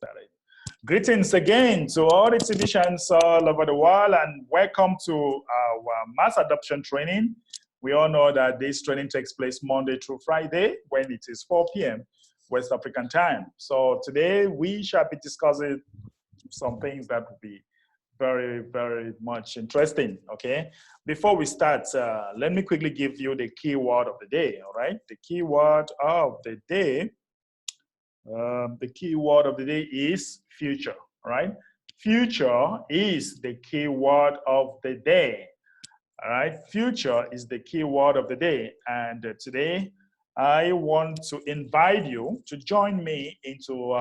Started. Greetings again to all the Tbcians all over the world, and welcome to our mass adoption training. We all know that this training takes place Monday through Friday when it is 4 p.m. West African time. So today we shall be discussing some things that will be very, very much interesting, okay? Before we start, let me quickly give you the keyword of the day, all right? The keyword of the day is future, right? Future is the keyword of the day, all right? Future is the keyword of the day. And today, I want to invite you to join me into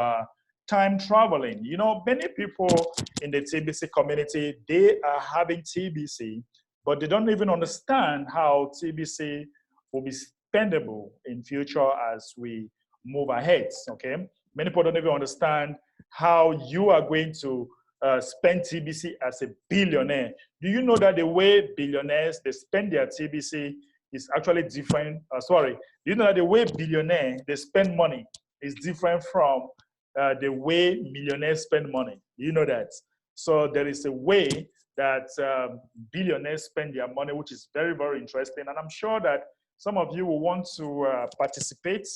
time traveling. You know, many people in the TBC community, they are having TBC, but they don't even understand how TBC will be spendable in future as we move ahead, okay? Many people don't even understand how you are going to spend TBC as a billionaire. Do you know that the way billionaires, they spend their TBC is actually different? Do you know that the way billionaires, they spend money is different from the way millionaires spend money? Do you know that? So there is a way that billionaires spend their money, which is very, very interesting. And I'm sure that some of you will want to participate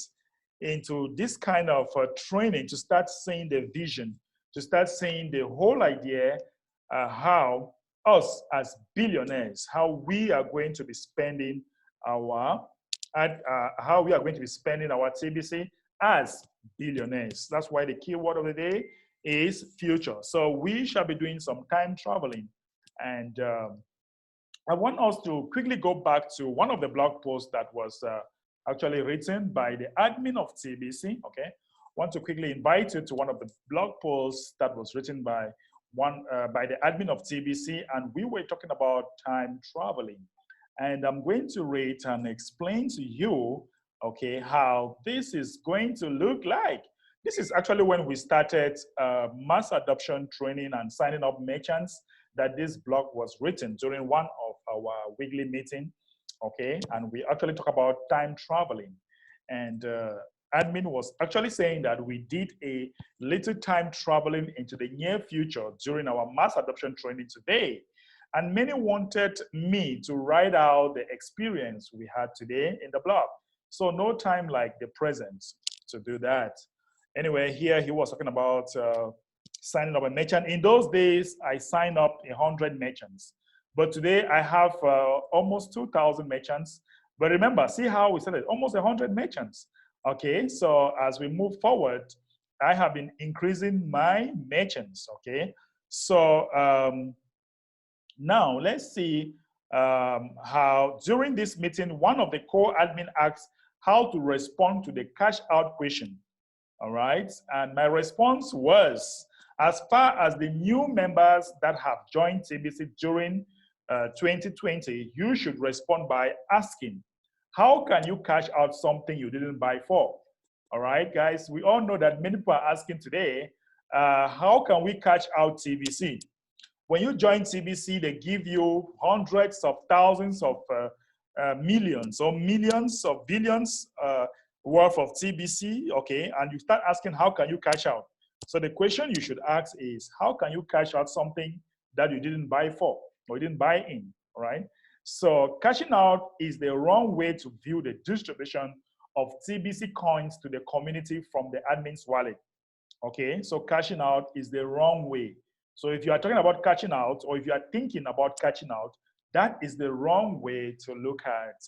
into this kind of training to start seeing the vision, to start seeing the whole idea, how us as billionaires, how we are going to be spending our TBC as billionaires. That's why the keyword of the day is future. So we shall be doing some time traveling. And I want us to quickly go back to one of the blog posts that was actually written by the admin of TBC, okay? I want to quickly invite you to one of the blog posts that was written by the admin of TBC, and we were talking about time traveling. And I'm going to read and explain to you, okay, how this is going to look like. This is actually when we started mass adoption training and signing up merchants, that this blog was written during one of our weekly meeting, okay? And we actually talk about time traveling. And admin was actually saying that we did a little time traveling into the near future during our mass adoption training today. And many wanted me to write out the experience we had today in the blog. So no time like the present to do that. Anyway, here he was talking about signing up a merchant. In those days, I signed up 100 merchants. But today I have almost 2,000 merchants. But remember, see how we started, almost 100 merchants. Okay, so as we move forward, I have been increasing my merchants, okay? So now let's see how during this meeting, one of the co-admin asked how to respond to the cash out question, all right? And my response was, as far as the new members that have joined TBC during 2020, you should respond by asking, how can you cash out something you didn't buy for? All right, guys, we all know that many people are asking today, how can we cash out TBC? When you join TBC, they give you hundreds of thousands of millions or millions of billions worth of TBC, okay? And you start asking, how can you cash out? So the question you should ask is, how can you cash out something that you didn't buy for or you didn't buy in, all right? So cashing out is the wrong way to view the distribution of TBC coins to the community from the admin's wallet, okay? So cashing out is the wrong way. So if you are talking about cashing out, or if you are thinking about cashing out, that is the wrong way to look at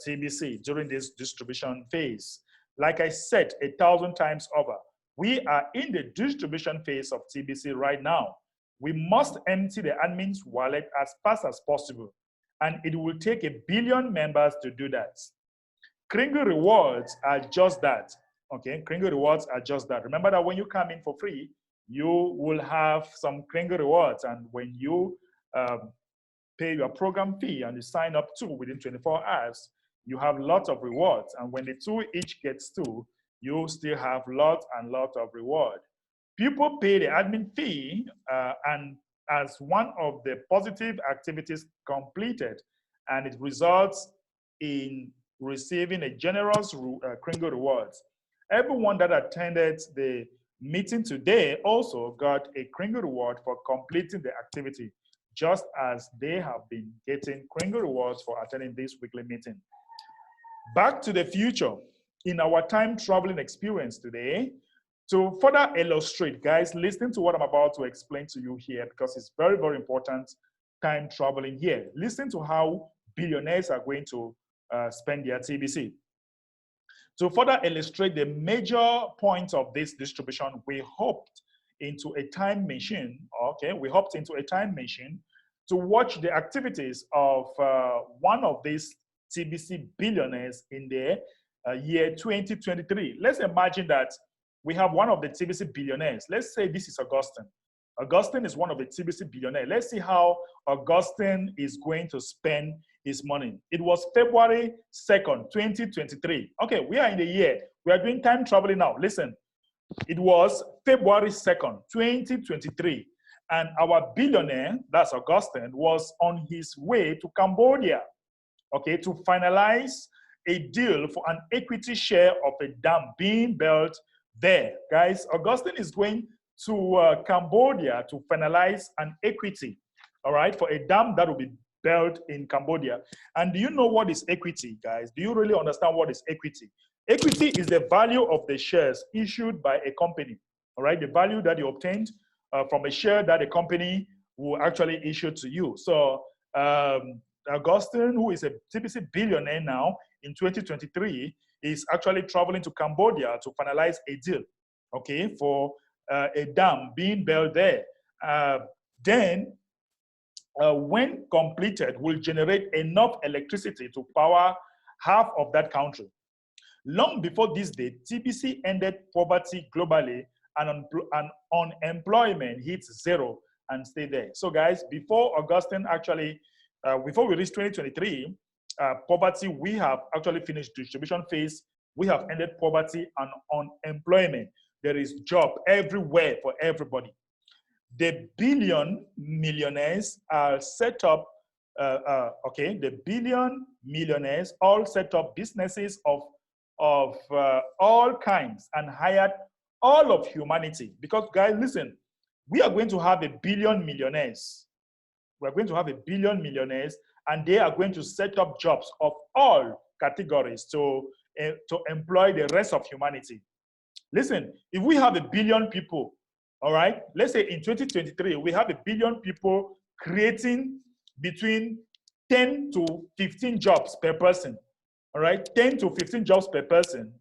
TBC during this distribution phase. Like I said 1,000 times over, we are in the distribution phase of TBC right now. We must empty the admin's wallet as fast as possible, and it will take 1 billion members to do that. Kringle rewards are just that, okay? Kringle rewards are just that. Remember that when you come in for free, you will have some Kringle rewards, and when you pay your program fee and you sign up to within 24 hours, you have lots of rewards. And when the two each gets 2, you still have lots and lots of reward. People pay the admin fee and as one of the positive activities completed, and it results in receiving a generous Kringle rewards. Everyone that attended the meeting today also got a Kringle reward for completing the activity, just as they have been getting Kringle rewards for attending this weekly meeting. Back to the future. In our time traveling experience today, to further illustrate, guys, listen to what I'm about to explain to you here because it's very, very important time traveling here. Listen to how billionaires are going to spend their TBC. To further illustrate the major point of this distribution, we hopped into a time machine, okay? We hopped into a time machine to watch the activities of one of these TBC billionaires in the year 2023. Let's imagine that we have one of the TBC billionaires. Let's say this is Augustine. Augustine is one of the TBC billionaires. Let's see how Augustine is going to spend his money. It was February 2nd, 2023. Okay, we are in the year. We are doing time traveling now. Listen, it was February 2nd, 2023. And our billionaire, that's Augustine, was on his way to Cambodia, okay, to finalize a deal for an equity share of a dam being built there. Guys, Augustine is going to Cambodia to finalize an equity, all right, for a dam that will be built in Cambodia. And do you know what is equity, guys? Do you really understand what is equity? Equity is the value of the shares issued by a company, all right, the value that you obtained from a share that a company will actually issue to you. So Augustine, who is a TBC billionaire now in 2023, is actually traveling to Cambodia to finalize a deal, okay, for a dam being built there. Then, when completed, will generate enough electricity to power half of that country. Long before this date, TBC ended poverty globally and unemployment hit zero and stayed there. So guys, before Augustine actually, before we reach 2023, poverty, we have actually finished distribution phase. We have ended poverty and unemployment. There is job everywhere for everybody. The billion millionaires are set up, okay, the billion millionaires all set up businesses of all kinds and hired all of humanity. Because guys, listen, we are going to have a billion millionaires. We're going to have a billion millionaires and they are going to set up jobs of all categories to employ the rest of humanity. Listen, if we have a billion people, all right, let's say in 2023, we have a billion people creating between 10 to 15 jobs per person, all right, 10 to 15 jobs per person,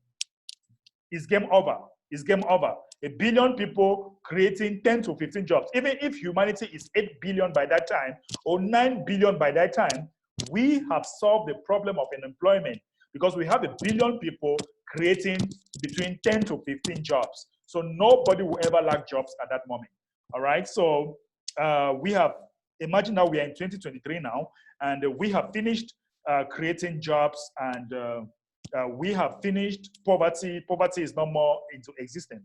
is game over. Is game over. A billion people creating 10 to 15 jobs. Even if humanity is 8 billion by that time or 9 billion by that time, we have solved the problem of unemployment because we have a billion people creating between 10 to 15 jobs. So nobody will ever lack jobs at that moment. All right. So we have, imagine now we are in 2023 now, and we have finished creating jobs and we have finished poverty. Poverty is no more into existence.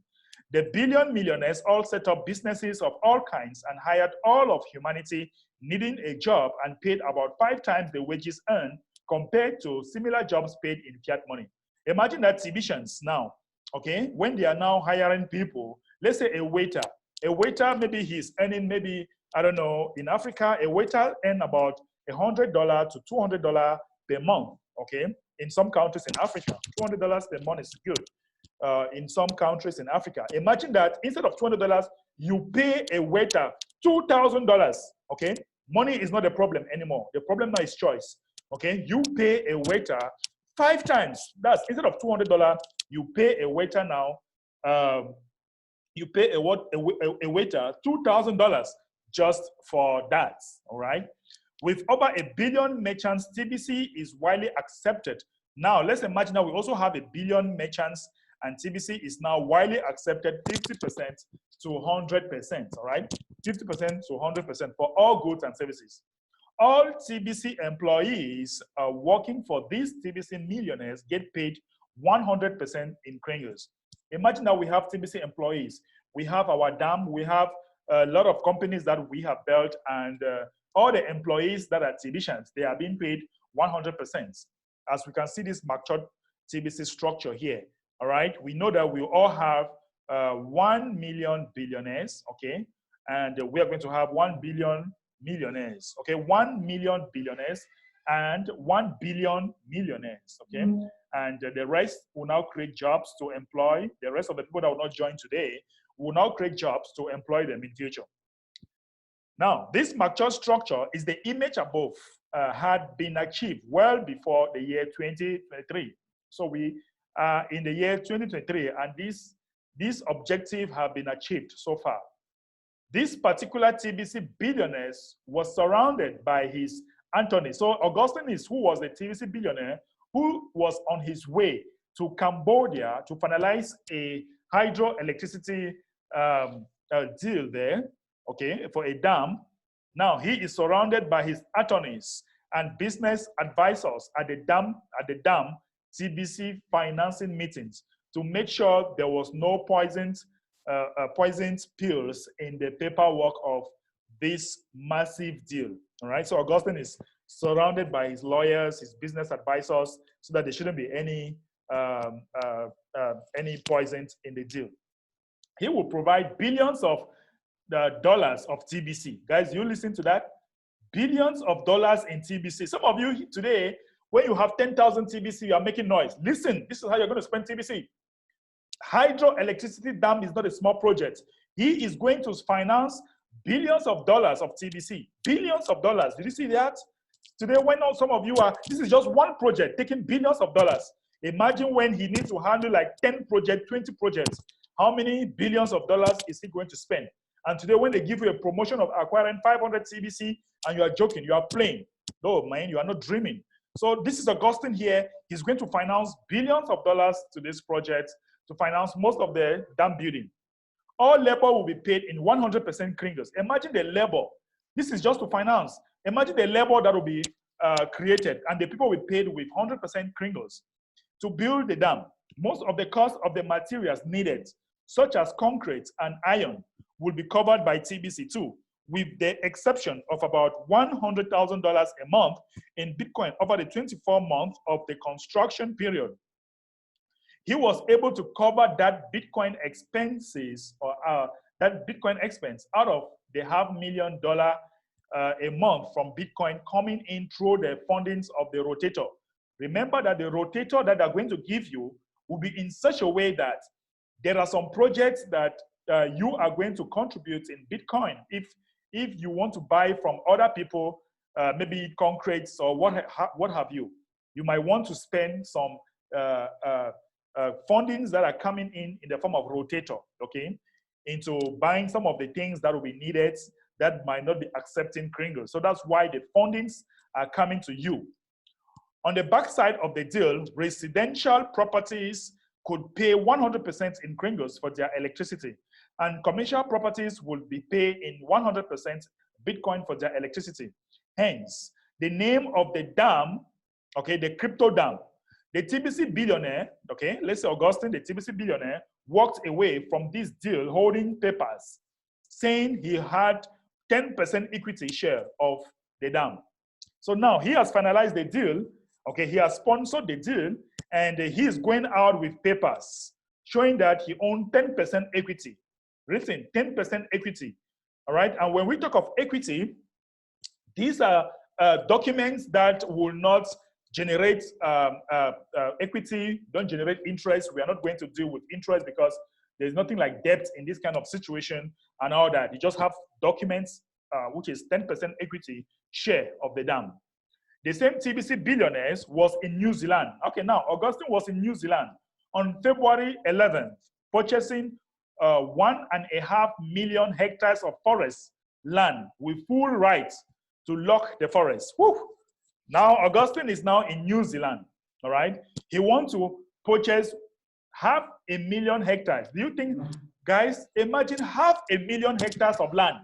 The billion millionaires all set up businesses of all kinds and hired all of humanity needing a job and paid about 5 times the wages earned compared to similar jobs paid in fiat money. Imagine that Tbcians now, okay, when they are now hiring people, let's say a waiter, maybe he's earning maybe, I don't know, in Africa, a waiter earn about $100 to $200 per month, okay? In some countries in Africa, $200 per month is good. In some countries in Africa. Imagine that instead of $200, you pay a waiter $2,000, okay? Money is not a problem anymore. The problem now is choice, okay? You pay a waiter 5 times. That's instead of $200, you pay a waiter now, you pay a waiter $2,000 just for that, all right? With over 1 billion merchants, TBC is widely accepted. Now, let's imagine now we also have 1 billion merchants and TBC is now widely accepted 50% to 100%, all right? 50% to 100% for all goods and services. All TBC employees working for these TBC millionaires get paid 100% in kringles. Imagine that we have TBC employees. We have our dam, we have a lot of companies that we have built, and all the employees that are Tbcians, they are being paid 100%. As we can see this matured TBC structure here, all right? We know that we all have 1 million billionaires, okay? And we are going to have 1 billion millionaires, okay? 1 million billionaires and 1 billion millionaires, okay? And the rest will now create jobs to employ the rest of the people that will not join today will now create jobs to employ them in future. Now, this mature structure is the image above had been achieved well before the year 2023. So we are in the year 2023, and these objectives have been achieved so far. This particular TBC billionaire was surrounded by his Anthony. So Augustine is who was the TBC billionaire who was on his way to Cambodia to finalize a hydroelectricity deal there, okay, for a dam. Now he is surrounded by his attorneys and business advisors at the dam TBC financing meetings to make sure there was no poisoned pills in the paperwork of this massive deal. All right, so Augustine is surrounded by his lawyers, his business advisors, so that there shouldn't be any poison in the deal. He will provide billions of dollars of TBC. Guys, you listen to that? Billions of dollars in TBC. Some of you today, when you have 10,000 TBC, you are making noise. Listen, this is how you're going to spend TBC. Hydroelectricity dam is not a small project. He is going to finance billions of dollars of TBC. Billions of dollars. Did you see that? Today, when some of you are, this is just one project taking billions of dollars. Imagine when he needs to handle like 10 projects, 20 projects. How many billions of dollars is he going to spend? And today, when they give you a promotion of acquiring 500 TBC and you are joking, you are playing. No, man, you are not dreaming. So this is Augustine here. He's going to finance billions of dollars to this project to finance most of the dam building. All labor will be paid in 100% kringles. Imagine the labor. This is just to finance. Imagine the labor that will be created, and the people will be paid with 100% kringles to build the dam. Most of the cost of the materials needed, such as concrete and iron, will be covered by TBC too, with the exception of about $100,000 a month in Bitcoin over the 24 months of the construction period. He was able to cover that Bitcoin expenses or that Bitcoin expense out of the $500,000 a month from Bitcoin coming in through the fundings of the rotator. Remember that the rotator that they're going to give you will be in such a way that there are some projects that you are going to contribute in Bitcoin. If you want to buy from other people, maybe concretes or what have you, you might want to spend some fundings that are coming in the form of rotator, okay, into buying some of the things that will be needed that might not be accepting kringles. So that's why the fundings are coming to you. On the backside of the deal, residential properties could pay 100% in kringles for their electricity, and commercial properties will be paid in 100% Bitcoin for their electricity. Hence, the name of the dam, okay, the crypto dam. The TBC billionaire, okay, let's say Augustine, the TBC billionaire, walked away from this deal holding papers, saying he had 10% equity share of the dam. So now he has finalized the deal, okay, he has sponsored the deal, and he is going out with papers showing that he owned 10% equity. Listen, 10% equity, all right? And when we talk of equity, these are documents that will not generate equity, don't generate interest. We are not going to deal with interest because there's nothing like debt in this kind of situation and all that. You just have documents, which is 10% equity share of the dam. The same TBC billionaires was in New Zealand. Okay, now Augustine was in New Zealand on February 11th, purchasing 1.5 million hectares of forest land with full rights to lock the forest. Woo! Now Augustine is now in New Zealand, all right? He wants to purchase 500,000 hectares. Do you think, guys, imagine 500,000 hectares of land.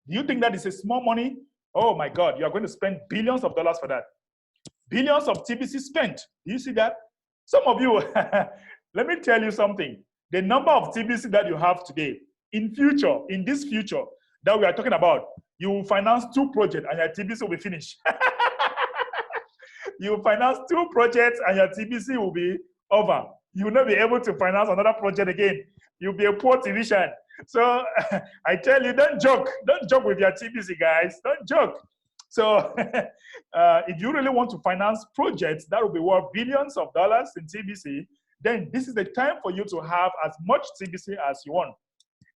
Do you think that is a small money? Oh my God, you are going to spend billions of dollars for that. Billions of TBC spent. Do you see that? Some of you, let me tell you something. The number of TBC that you have today, in this future that we are talking about, you will finance 2 projects and your TBC will be finished. You will finance 2 projects and your TBC will be over. You will not be able to finance another project again. you'll be a poor Tbcian. So I tell you, don't joke with your TBC, guys. Don't joke. So if you really want to finance projects that will be worth billions of dollars in TBC, then this is the time for you to have as much TBC as you want.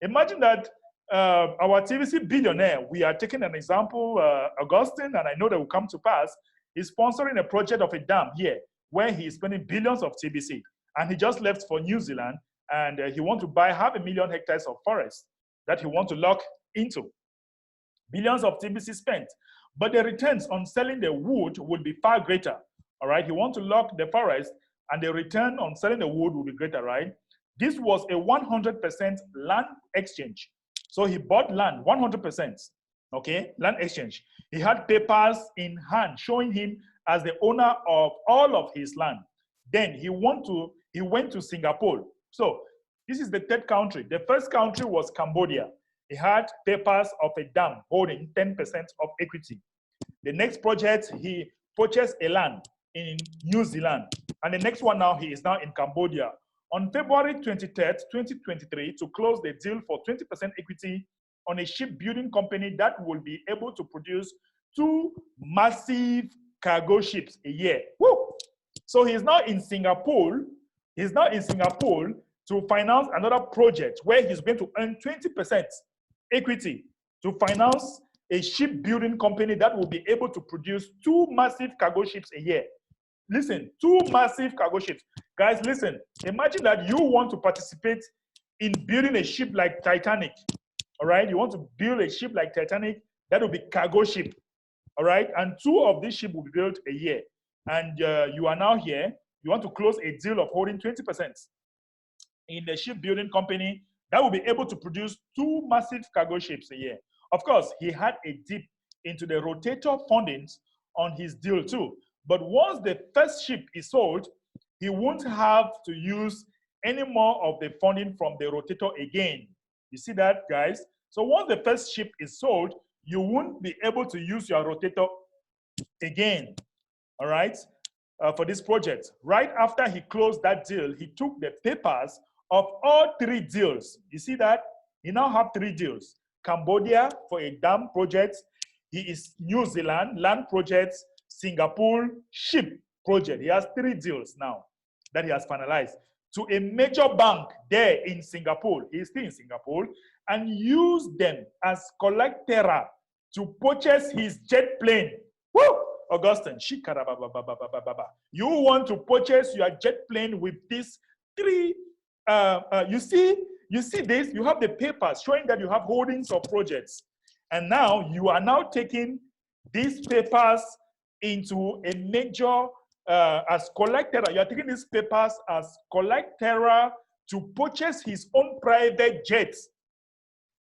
Imagine that our TBC billionaire, we are taking an example, Augustine, and I know that will come to pass, is sponsoring a project of a dam here where he is spending billions of TBC. And he just left for New Zealand, and he wants to buy 500,000 hectares of forest that he wants to lock into. Billions of TBC spent. But the returns on selling the wood will be far greater, all right? He wants to lock the forest, and the return on selling the wood will be greater, right? This was a 100% land exchange. So he bought land, 100%, okay? Land exchange. He had papers in hand showing him as the owner of all of his land. Then he went to Singapore. So this is the third country. The first country was Cambodia. He had papers of a dam holding 10% of equity. The next project, he purchased a land in New Zealand. And the next one now, he is now in Cambodia. On February 23rd, 2023, to close the deal for 20% equity on a shipbuilding company that will be able to produce 2 massive cargo ships a year. Woo! So he's now in Singapore. He's now in Singapore to finance another project where he's going to earn 20% equity to finance a shipbuilding company that will be able to produce 2 massive cargo ships a year. Listen, 2 massive cargo ships. Guys, listen, imagine that you want to participate in building a ship like Titanic, all right? You want to build a ship like Titanic, that will be cargo ship, all right? And 2 of these ships will be built a year. And you are now here, you want to close a deal of holding 20% in the shipbuilding company that will be able to produce 2 massive cargo ships a year. Of course, he had a dip into the rotator fundings on his deal too. But once the first ship is sold, he won't have to use any more of the funding from the rotator again. You see that, guys? So once the first ship is sold, you won't be able to use your rotator again, all right, for this project. Right after he closed that deal, he took the papers of all 3 deals. You see that? He now have 3 deals. Cambodia for a dam project. He is New Zealand, land projects, Singapore, ship project. He has 3 deals now that he has finalized to a major bank there in Singapore. He is still in Singapore, and use them as collateral to purchase his jet plane. Woo! Augustine, you want to purchase your jet plane with these 3, you see this, you have the papers showing that you have holdings of projects. And now you are now taking these papers into a major, as collateral. You are taking these papers as collateral to purchase his own private jet.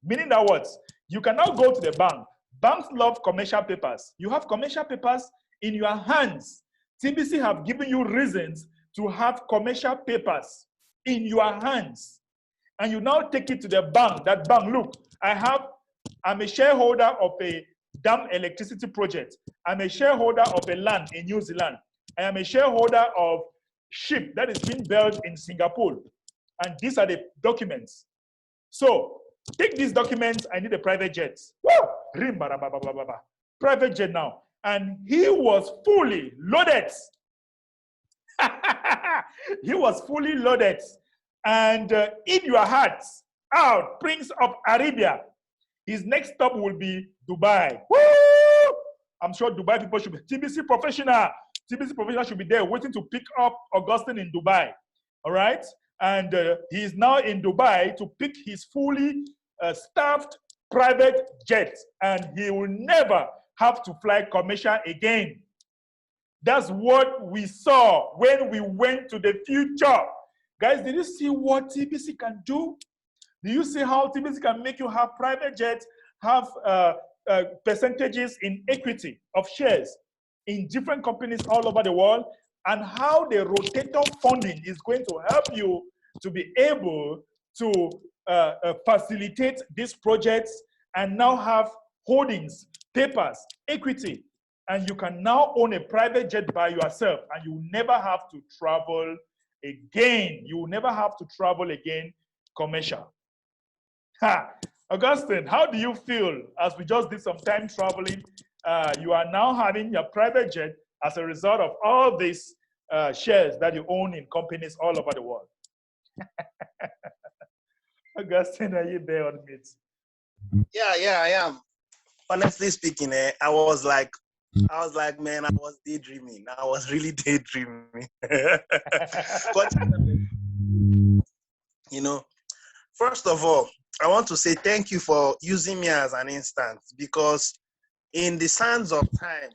Meaning that what? You can now go to the bank. Banks love commercial papers. You have commercial papers in your hands. TBC have given you reasons to have commercial papers in your hands. And you now take it to the bank. That bank, look, I'm a shareholder of a dam electricity project. I'm a shareholder of a land in New Zealand. I am a shareholder of ship that is being built in Singapore. And these are the documents. So take these documents. I need a private jet. Woo! Private jet now. And he was fully loaded. He was fully loaded. And in your hearts, out, Prince of Arabia. His next stop will be Dubai. Woo! I'm sure Dubai people should be TBC professional. TBC professional should be there waiting to pick up Augustine in Dubai. All right? And he is now in Dubai to pick his fully staffed private jet. And he will never have to fly commercial again. That's what we saw when we went to the future. Guys, did you see what TBC can do? Do you see how TBC can make you have private jets, have percentages in equity of shares in different companies all over the world, and how the rotator funding is going to help you to be able to facilitate these projects and now have holdings, papers, equity, and you can now own a private jet by yourself, and you will never have to travel again. You will never have to travel again commercial. Ha! Augustine, how do you feel as we just did some time traveling? You are now having your private jet as a result of all these shares that you own in companies all over the world. Augustine, are you there on mute? Yeah, I am. Honestly speaking, I was like, man, I was daydreaming. I was really daydreaming. But, you know, first of all, I want to say thank you for using me as an instance, because in the sands of time,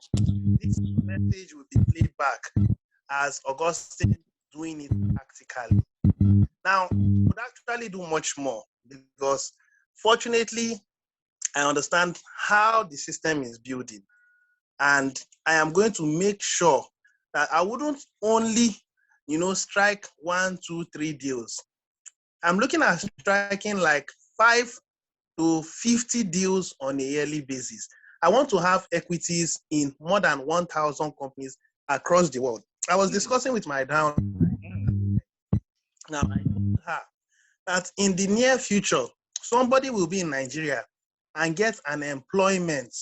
this message will be played back as Augustine doing it practically. Now, we could actually do much more, because fortunately, I understand how the system is building. And I am going to make sure that I wouldn't only, strike 1, 2, 3 deals. I'm looking at striking like 5 to 50 deals on a yearly basis. I want to have equities in more than 1,000 companies across the world. I was discussing with my down. Now, I told her that in the near future, somebody will be in Nigeria and get an employment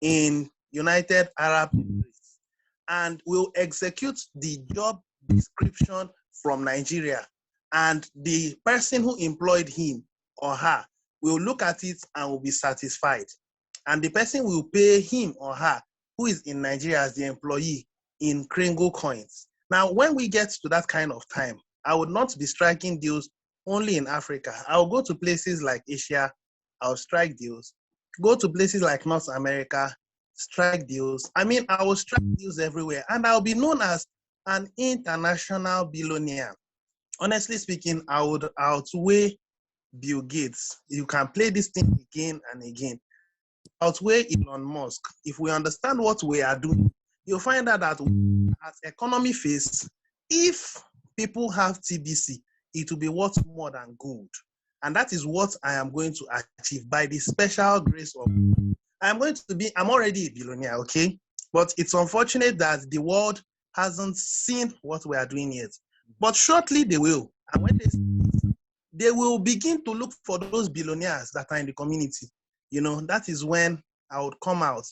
in United Arab Emirates and will execute the job description from Nigeria. And the person who employed him or her will look at it and will be satisfied. And the person will pay him or her who is in Nigeria as the employee in Kringle coins. Now, when we get to that kind of time, I would not be striking deals only in Africa. I'll go to places like Asia, I'll strike deals. Go to places like North America, strike deals. I mean, I will strike deals everywhere, and I'll be known as an international billionaire. Honestly speaking, I would outweigh Bill Gates. You can play this thing again and again. Outweigh Elon Musk. If we understand what we are doing, you'll find out that as economy phase, if people have TBC, it will be worth more than gold. And that is what I am going to achieve by the special grace of I'm already a billionaire, okay? But it's unfortunate that the world hasn't seen what we are doing yet. But shortly they will. And when they will begin to look for those billionaires that are in the community. That is when I would come out.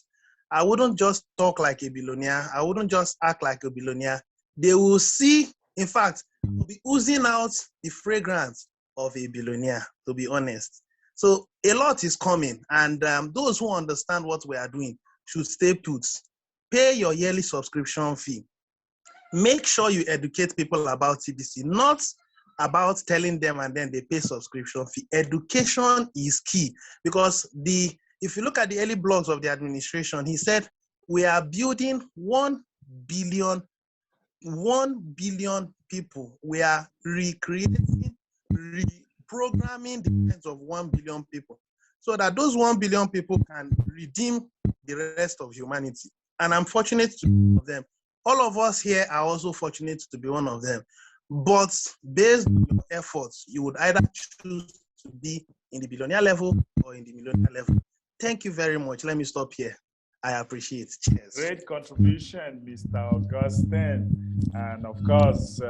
I wouldn't just talk like a billionaire. I wouldn't just act like a billionaire. They will see, in fact, will be oozing out the fragrance of a billionaire, to be honest. So a lot is coming, and those who understand what we are doing should stay put. Pay your yearly subscription fee. Make sure you educate people about TBC, not about telling them and then they pay subscription fee. Education is key, because if you look at the early blogs of the administration, he said, we are building 1 billion people. We are reprogramming the minds of 1 billion people so that those 1 billion people can redeem the rest of humanity. And I'm fortunate to be one of them. All of us here are also fortunate to be one of them. But based on your efforts, you would either choose to be in the billionaire level or in the millionaire level. Thank you very much. Let me stop here. I appreciate it. Cheers. Great contribution, Mr. Augustine. And of course,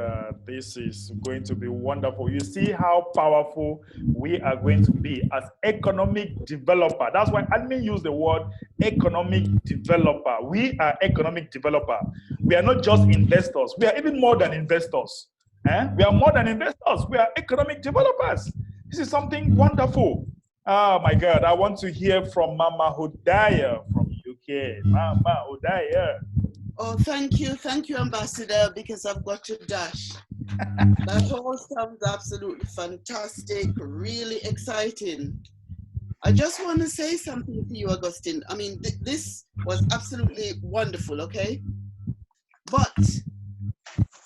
this is going to be wonderful. You see how powerful we are going to be as economic developer. That's why admin use the word economic developer. We are economic developer. We are not just investors. We are even more than investors. We are more than investors. We are economic developers. This is something wonderful. Oh my God, I want to hear from Mama Hudaya from UK. Mama Hudaya. Oh, thank you, Ambassador, because I've got to dash. That all sounds absolutely fantastic, really exciting. I just want to say something to you, Augustine. I mean, this was absolutely wonderful, okay? But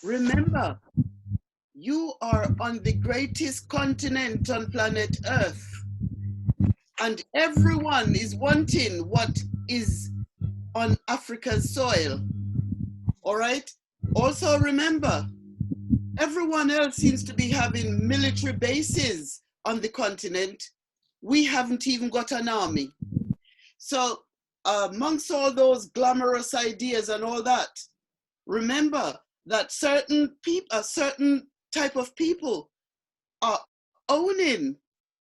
remember, you are on the greatest continent on planet Earth. And everyone is wanting what is on Africa's soil. All right? Also remember, everyone else seems to be having military bases on the continent. We haven't even got an army. So amongst all those glamorous ideas and all that, remember that certain type of people are owning,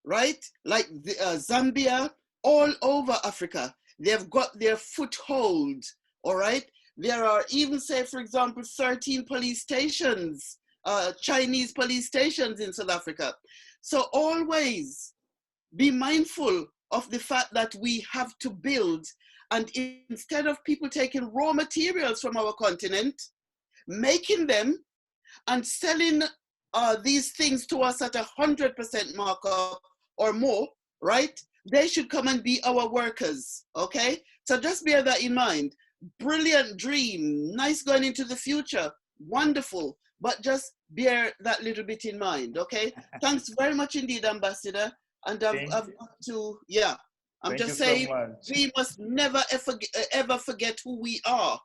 right? Like Zambia, all over Africa, they've got their foothold, all right? There are even, say, for example, 13 police stations, Chinese police stations in South Africa. So always be mindful of the fact that we have to build, and instead of people taking raw materials from our continent, making them and selling these things to us at 100% markup or more, right? They should come and be our workers, okay? So just bear that in mind. Brilliant dream, nice going into the future, wonderful, but just bear that little bit in mind, okay? Thanks very much indeed, Ambassador. And I've got to, yeah, I'm just saying, we must never ever forget who we are,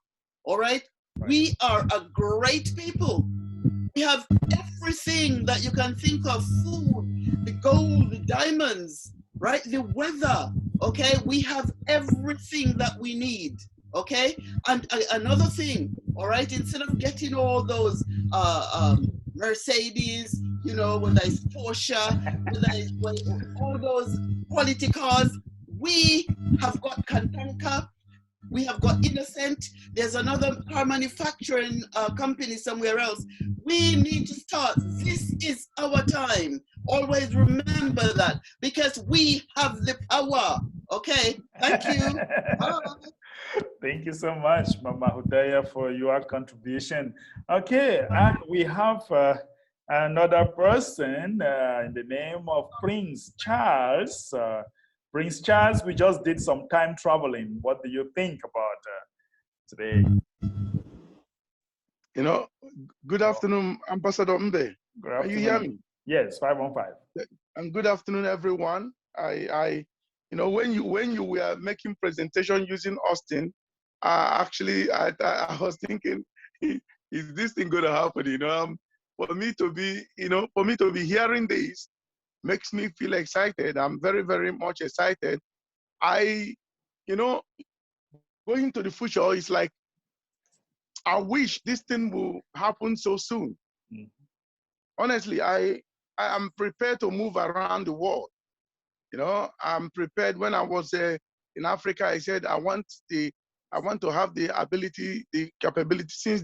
all right? We are a great people. We have everything that you can think of, food, the gold, the diamonds, right? The weather, okay? We have everything that we need, okay? And another thing, all right? Instead of getting all those Mercedes, you know, whether it's Porsche, whether it's all those quality cars, we have got Kantanka, we have got Innocent, there's another car manufacturing company somewhere else. We need to start. This is our time. Always remember that, because we have the power. Okay, thank you. Bye. Thank you so much, Mama Hudaya, for your contribution. Okay, and we have another person in the name of Prince Charles. Prince Charles, we just did some time traveling. What do you think about today? You know, good afternoon, Ambassador Mbe. Can you hear me? Yes, 515. And good afternoon, everyone. You know, when you were making presentation using Austin, actually, I was thinking, is this thing going to happen? You know, for me to be hearing this makes me feel excited. I'm very, very much excited. You know, going to the future is like, I wish this thing will happen so soon. Mm-hmm. Honestly, I am prepared to move around the world. You know, I'm prepared. When I was in Africa, I said I want to have the ability, the capability. Since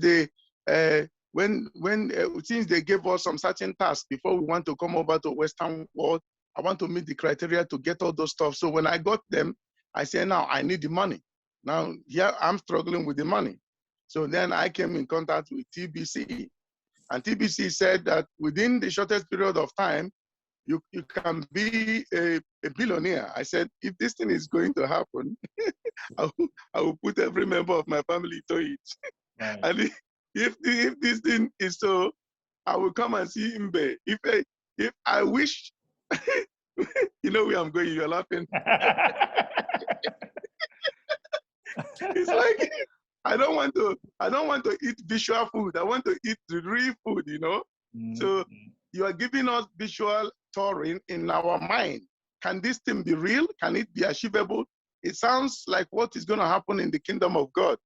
since they gave us some certain tasks before we want to come over to Western world, I want to meet the criteria to get all those stuff. So when I got them, I said, now I need the money. Now here I'm struggling with the money. So then I came in contact with TBC, and TBC said that within the shortest period of time, you can be a billionaire. I said, if this thing is going to happen, I will put every member of my family to it. Right. And if this thing is so, I will come and see Mbe. If I wish, you know where I'm going, you're laughing. It's like, I don't want to eat visual food. I want to eat the real food, you know? Mm-hmm. So you are giving us visual touring in our mind. Can this thing be real? Can it be achievable? It sounds like what is going to happen in the kingdom of God,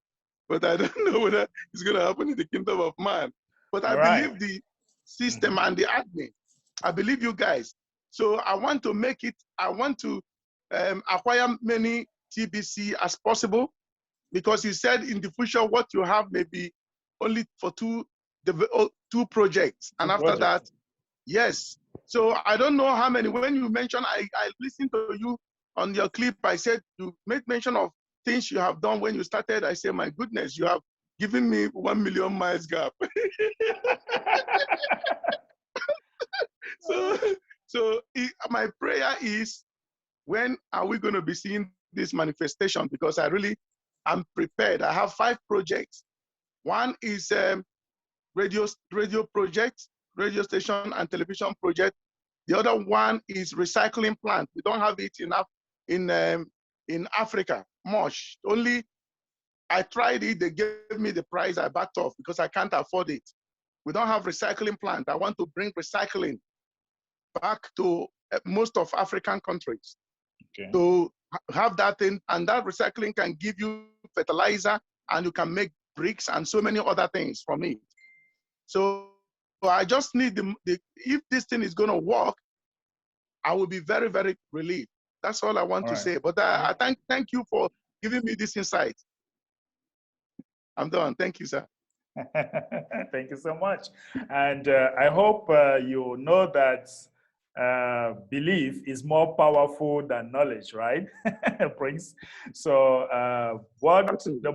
but I don't know whether it's going to happen in the kingdom of man. But I believe the system and the admin. I believe you guys. So I want to make it, I want to acquire many TBC as possible, because you said in the future what you have may be only for two projects. And after that, yes. So I don't know how many. When you mentioned, I listened to you on your clip. I said you made mention of things you have done when you started. I said, my goodness, you have given me 1 million miles gap. So my prayer is, when are we going to be seeing this manifestation? Because I'm prepared. I have 5 projects. One is radio project, radio station and television project. The other one is recycling plant. We don't have it enough in Africa much. Only I tried it. They gave me the price. I backed off because I can't afford it. We don't have recycling plant. I want to bring recycling back to most of African countries. Okay. To have that thing, and that recycling can give you fertilizer, and you can make bricks and so many other things from it. So I just need if this thing is going to work, I will be very, very relieved. That's all I want All to right. say. But I thank you for giving me this insight. I'm done. Thank you, sir. Thank you so much. And I hope you know that belief is more powerful than knowledge, right? Prince. So the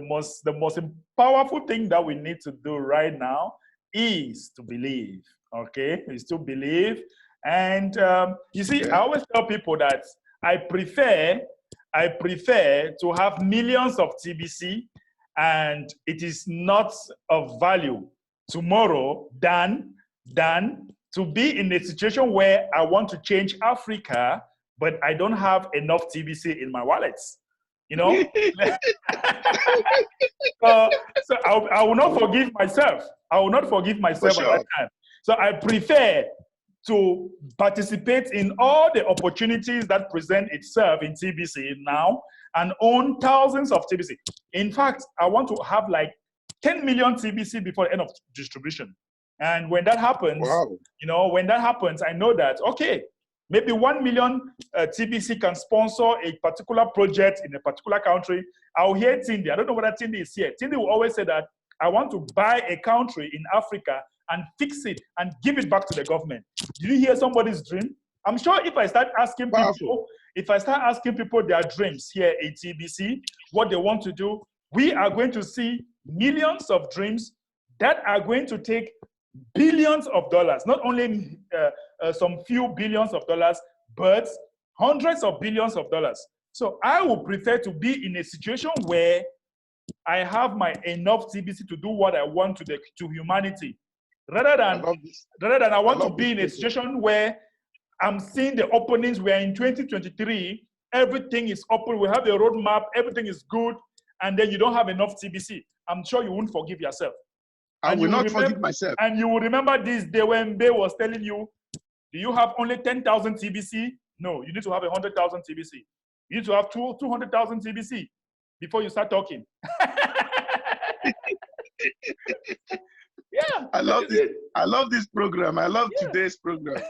most powerful thing that we need to do right now is to believe. Okay, is to believe. And you see, I always tell people that I prefer to have millions of TBC, and it is not of value tomorrow than to be in a situation where I want to change Africa, but I don't have enough TBC in my wallets. You know, so I will not forgive myself. I will not forgive myself at that time. So I prefer to participate in all the opportunities that present itself in TBC now and own thousands of TBC. In fact, I want to have like 10 million TBC before the end of distribution. And when that happens, you know, when that happens, I know that, okay, maybe 1 million TBC can sponsor a particular project in a particular country. I'll hear Tindi. I don't know whether Tindi is here. Tindi will always say that I want to buy a country in Africa and fix it and give it back to the government. Did you hear somebody's dream? I'm sure if I start asking people their dreams here in TBC, what they want to do, we are going to see millions of dreams that are going to take billions of dollars, not only some few billions of dollars, but hundreds of billions of dollars. So I would prefer to be in a situation where I have my enough TBC to do what I want to humanity, rather than I want to be in a situation where I'm seeing the openings. We're in 2023, everything is open, we have a roadmap, everything is good, and then you don't have enough TBC. I'm sure you won't forgive yourself. I will not forgive myself. And you will remember this day when Bay was telling you, do you have only 10,000 TBC? No, you need to have 100,000 TBC. You need to have 200,000 TBC before you start talking. Yeah. I love this. I love this program. I love today's program.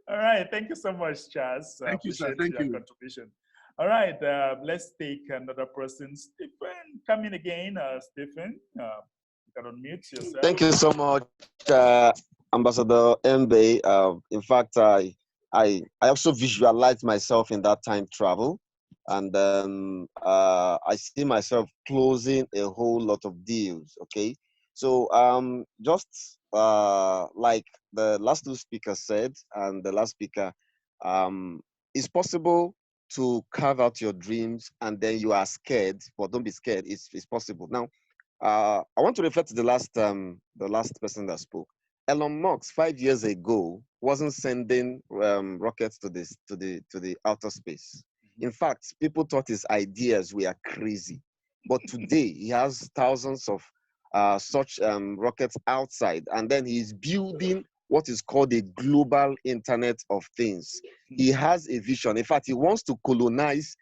All right. Thank you so much, Charles. Thank you, sir. Thank you. Contribution. All right. Let's take another person. Stephen, come in again. Stephen, you can unmute yourself. Thank you so much, Ambassador Mbe. In fact, I also visualized myself in that time travel. And I see myself closing a whole lot of deals, okay? So just like the last two speakers said, and the last speaker, it's possible to carve out your dreams and then you are scared, but don't be scared, it's possible. Now, I want to refer to the last person that spoke. Elon Musk 5 years ago wasn't sending rockets to the outer space. In fact, people thought his ideas were crazy. But today, he has thousands of such rockets outside. And then he's building what is called a global internet of things. He has a vision. In fact, he wants to colonize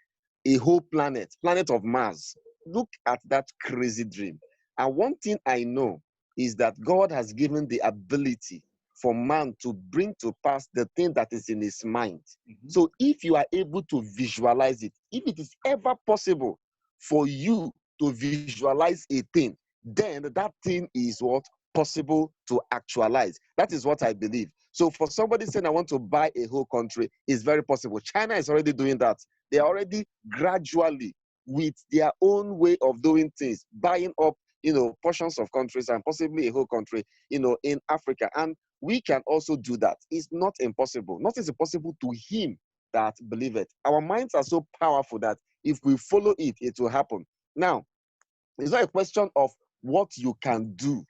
a whole planet of Mars. Look at that crazy dream. And one thing I know is that God has given the ability for man to bring to pass the thing that is in his mind. So if you are able to visualize it, if it is ever possible for you to visualize a thing, then that thing is what possible to actualize. That is what I believe. So for somebody saying, I want to buy a whole country, is very possible. China is already doing that. They are already gradually, with their own way of doing things, buying up, portions of countries and possibly a whole country, in Africa. And we can also do that. It's not impossible. Nothing is impossible to him that believeth. Our minds are so powerful that if we follow it, it will happen. Now, it's not a question of what you can do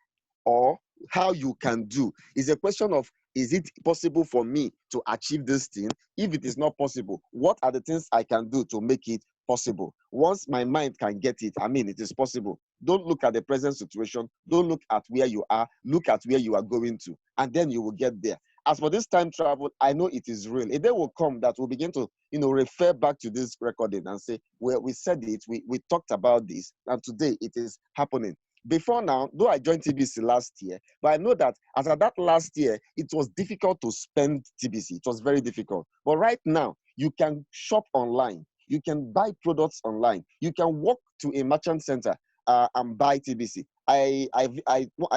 or how you can do. It's a question of, is it possible for me to achieve this thing? If it is not possible, what are the things I can do to make it possible? Once my mind can get it, it is possible. Don't look at the present situation. Don't look at where you are. Look at where you are going to, and then you will get there. As for this time travel, I know it is real. A day will come that we'll begin to, refer back to this recording and say, well, we said it, we talked about this, and today it is happening. before now, though I joined TBC last year, but I know that as of that last year, it was difficult to spend TBC. It was very difficult. But right now, you can shop online. You can buy products online. You can walk to a merchant center and buy TBC. I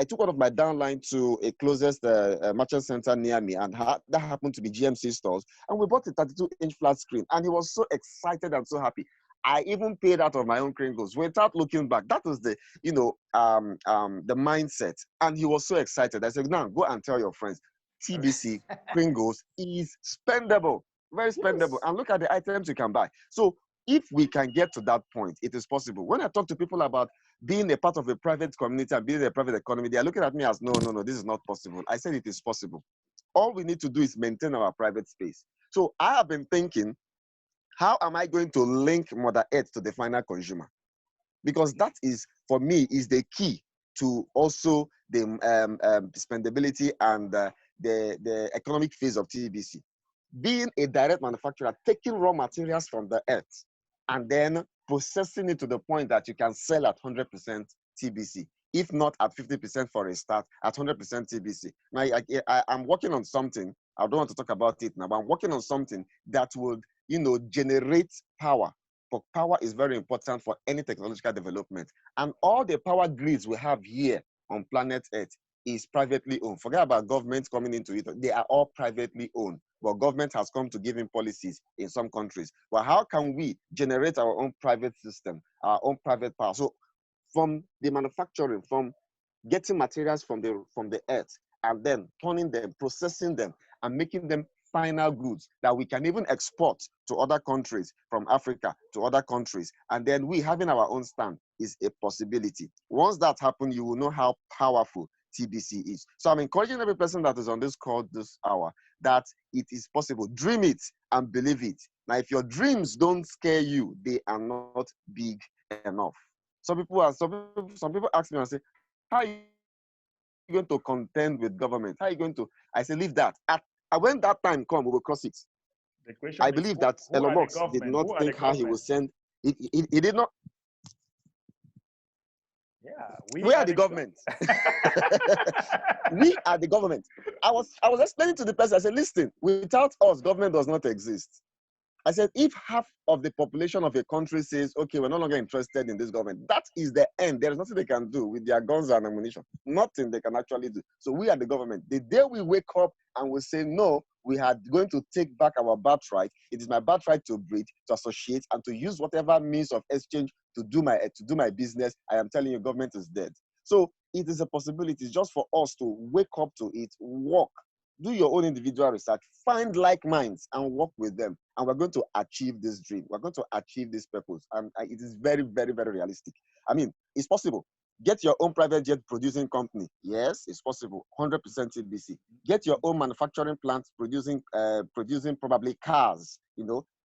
took one of my downline to a closest merchant center near me, and that happened to be GMC stores. And we bought a 32-inch flat screen, and he was so excited and so happy. I even paid out of my own Kringles without looking back. That was the, the mindset. And he was so excited. I said, now go and tell your friends, TBC Kringles is spendable, very spendable. Yes. And look at the items you can buy. So if we can get to that point, it is possible. When I talk to people about being a part of a private community and being a private economy, they are looking at me as, no, this is not possible. I said it is possible. All we need to do is maintain our private space. So I have been thinking, how am I going to link Mother Earth to the final consumer? Because that is, for me, is the key to also the spendability and the economic phase of TBC. Being a direct manufacturer, taking raw materials from the earth and then processing it to the point that you can sell at 100% TBC. If not at 50% for a start, at 100% TBC. Now, I'm working on something. I don't want to talk about it now, but I'm working on something that would, generate power. But power is very important for any technological development. And all the power grids we have here on planet Earth is privately owned. Forget about governments coming into it. They are all privately owned. But government has come to give in policies in some countries. Well, how can we generate our own private system, our own private power? So from the manufacturing, from getting materials from the earth, and then turning them, processing them, and making them final goods that we can even export to other countries, from Africa to other countries. And then we having our own stand is a possibility. Once that happens, you will know how powerful TBC is. So I'm encouraging every person that is on this call this hour that it is possible. Dream it and believe it. Now, if your dreams don't scare you, they are not big enough. Some people ask me and say, how are you going to contend with government? How are you going to? I say, leave that. When that time comes, we will cross it. The question I is, believe who that are Elon the Musk did government? not Who are think the how he would government? send. He did not. Yeah, We are the government. We are the government. I was explaining to the person. I said, listen, without us, government does not exist. I said, if half of the population of a country says, okay, we're no longer interested in this government, that is the end. There is nothing they can do with their guns and ammunition. Nothing they can actually do. So we are the government. The day we wake up and we say, no, we are going to take back our birthright. It is my birthright to breed, to associate, and to use whatever means of exchange to do my business. I am telling you, government is dead. So it is a possibility just for us to wake up to it, work, do your own individual research, find like minds and work with them. And we're going to achieve this dream. We're going to achieve this purpose. And it is very, very, very realistic. I mean, it's possible. Get your own private jet producing company. Yes, it's possible. 100% TBC. Get your own manufacturing plant producing probably cars.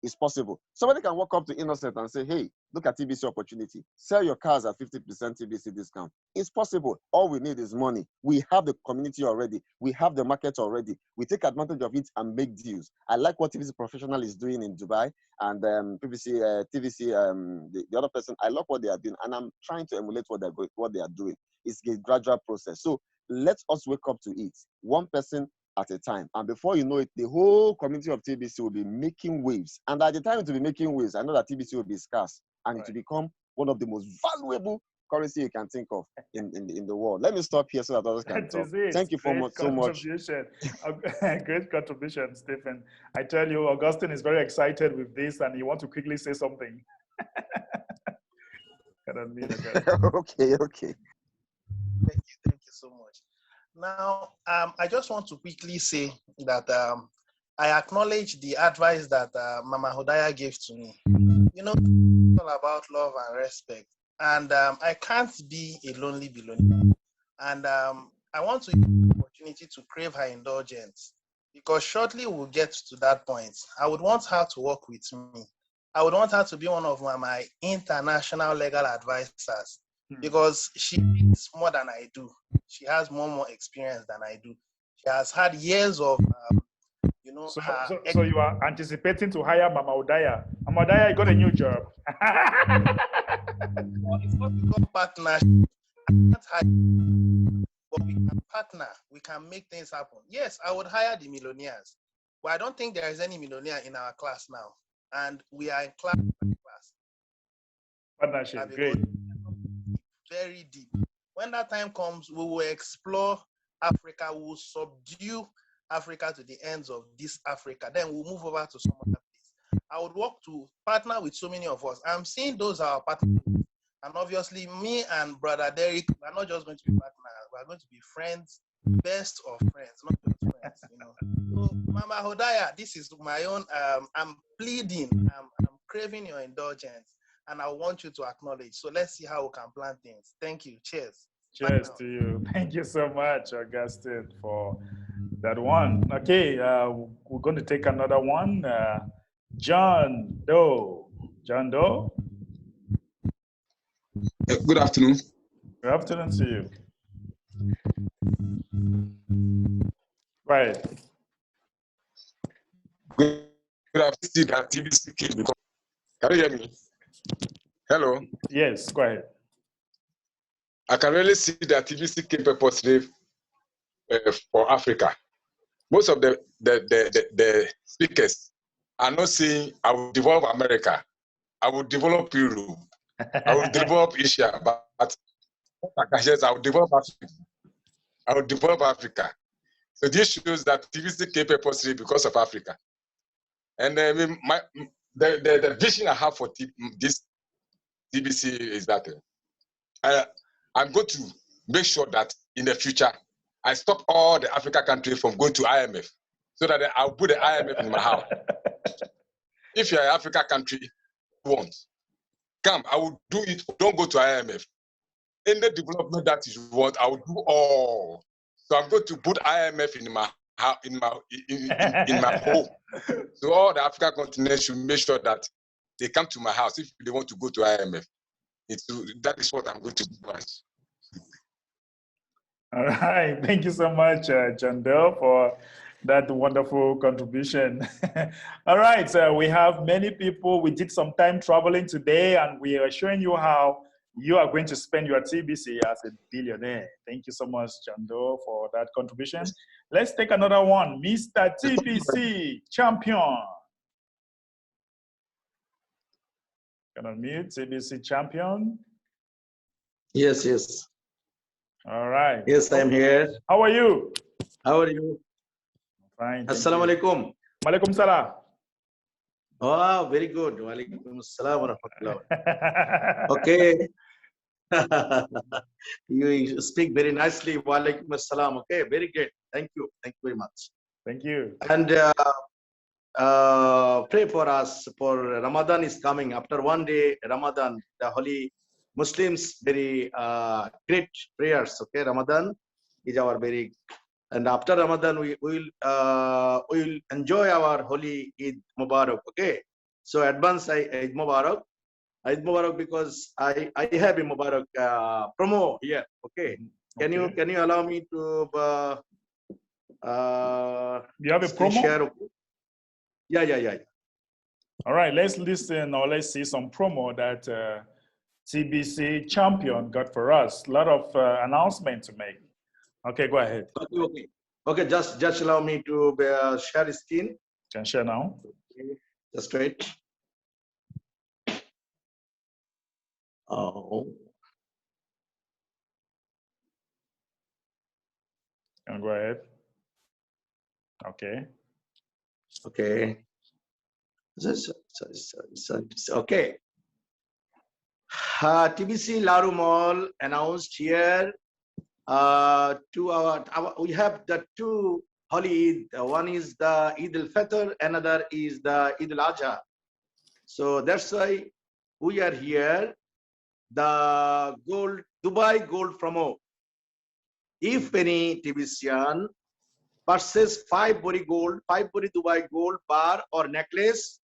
It's possible. Somebody can walk up to Innocent and say, hey, look at TBC opportunity. Sell your cars at 50% TBC discount. It's possible. All we need is money. We have the community already. We have the market already. We take advantage of it and make deals. I like what TBC Professional is doing in Dubai, and TBC, the other person, I love what they are doing, and I'm trying to emulate what they are doing. It's a gradual process. So let us wake up to it. One person at a time. And before you know it, the whole community of TBC will be making waves. And at the time it will be making waves, I know that TBC will be scarce and it will become one of the most valuable currency you can think of in the world. Let me stop here so that others can talk. Thank you so much. Great contribution, Stephen. I tell you, Augustine is very excited with this and he wants to quickly say something. Okay. Thank you so much. Now, I just want to quickly say that I acknowledge the advice that Mama Hodaya gave to me. It's all about love and respect. And I can't be a lonely billionaire. And I want to use the opportunity to crave her indulgence because shortly we'll get to that point. I would want her to work with me. I would want her to be one of my international legal advisors because she knows more than I do. She has more experience than I do. She has had years of, So you are anticipating to hire Mama Odaya. Mama Odaya, you got a new job. It's not a partnership. can't hire, but we can partner. We can make things happen. Yes, I would hire the millionaires, but I don't think there is any millionaire in our class now, and we are in class. Partnership, great. Very deep. When that time comes, we will explore Africa. We will subdue Africa to the ends of this Africa. Then we'll move over to some other place. I would work to partner with so many of us. I'm seeing those are our partners. And obviously, me and Brother Derek are not just going to be partners. We're going to be friends, best of friends, not just friends. You know. So, Mama Hodaya, this is my own. I'm pleading. I'm craving your indulgence, and I want you to acknowledge. So let's see how we can plan things. Thank you. Cheers. Cheers to you. Thank you so much, Augustine, for that one. Okay, we're going to take another one. John Doe. John Doe. Good afternoon. Good afternoon to you. Right. Good afternoon. That Tbc came. Can you hear me? Hello. Yes, go ahead. I can really see that Tbc came purposely for Africa. Most of the speakers are not saying I will develop America, I will develop Europe, I will develop Asia, but yes, I will develop Africa. I will develop Africa. So this shows that TBC came purposely because of Africa. And the vision I have for this TBC is that I'm going to make sure that in the future, I stop all the African countries from going to IMF so that I'll put the IMF in my house. If you're an African country, want, come, I will do it. Don't go to IMF. In the development that you want, I will do all. So I'm going to put IMF in my home. So all the African continent should make sure that they come to my house if they want to go to IMF. That is what I'm going to do. All right. Thank you so much, John Doe, for that wonderful contribution. All right. So we have many people. We did some time traveling today, and we are showing you how you are going to spend your TBC as a billionaire. Thank you so much, John Doe, for that contribution. Let's take another one. Mr. TBC champion. Can I mute TBC champion? Yes, yes. All right. Yes, I'm here. How are you? How are you? Fine. Assalamu alaikum. Walaikum salam. Oh, very good. Walaikum assalam wa rahmatullah. Okay. You speak very nicely. Walaikum assalam. Okay, very great. Thank you. Thank you very much. Thank you. And pray for us. For Ramadan is coming. After one day, Ramadan, the holy Muslims very great prayers. Okay, Ramadan is our very, and after Ramadan we will enjoy our holy Eid Mubarak. Okay, so advance Eid Mubarak. Eid Mubarak because I have a Mubarak promo here. Okay, can you allow me to you have a promo? Share? Yeah. All right, let's listen or let's see some promo that TBC champion got for us. A lot of announcement to make. Okay, go ahead. Okay. Just allow me to share screen. Can share now. Okay. Just wait. Oh. And go ahead. Okay. Okay. Okay. TBC Laru Mall announced here we have the two holy Eid. One is the Eid al-Fitr, another is the Eid al-Adha. So that's why we are here. The Dubai gold promo. If any Tbcian purchase 5 bori gold, 5 bori Dubai gold bar or necklace,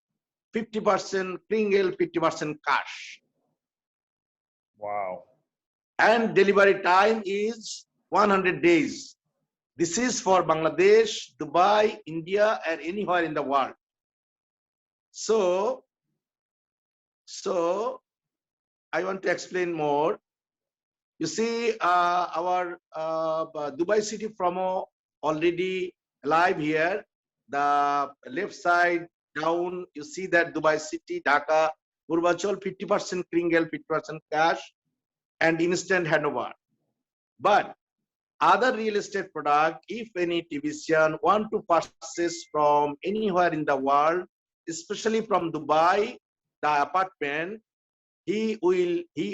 50% kringle, 50% cash. Wow. And delivery time is 100 days. This is for Bangladesh, Dubai, India, and anywhere in the world. So I want to explain more. You see our Dubai City promo already live here. The left side down, you see that Dubai City, Dhaka, Purvachal, 50% kringle, 50% cash, and instant handover. But other real estate product, if any Tbcian want to purchase from anywhere in the world, especially from Dubai, the apartment, he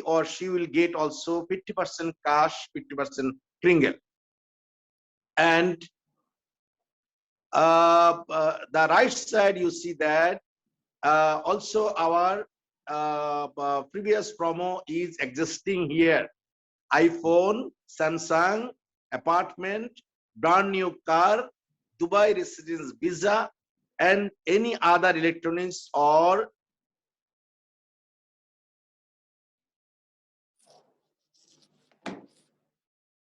or she will get also 50% cash, 50% kringle. And the right side, you see that also our previous promo is existing here. iPhone, Samsung, apartment, brand new car, Dubai residence visa, and any other electronics or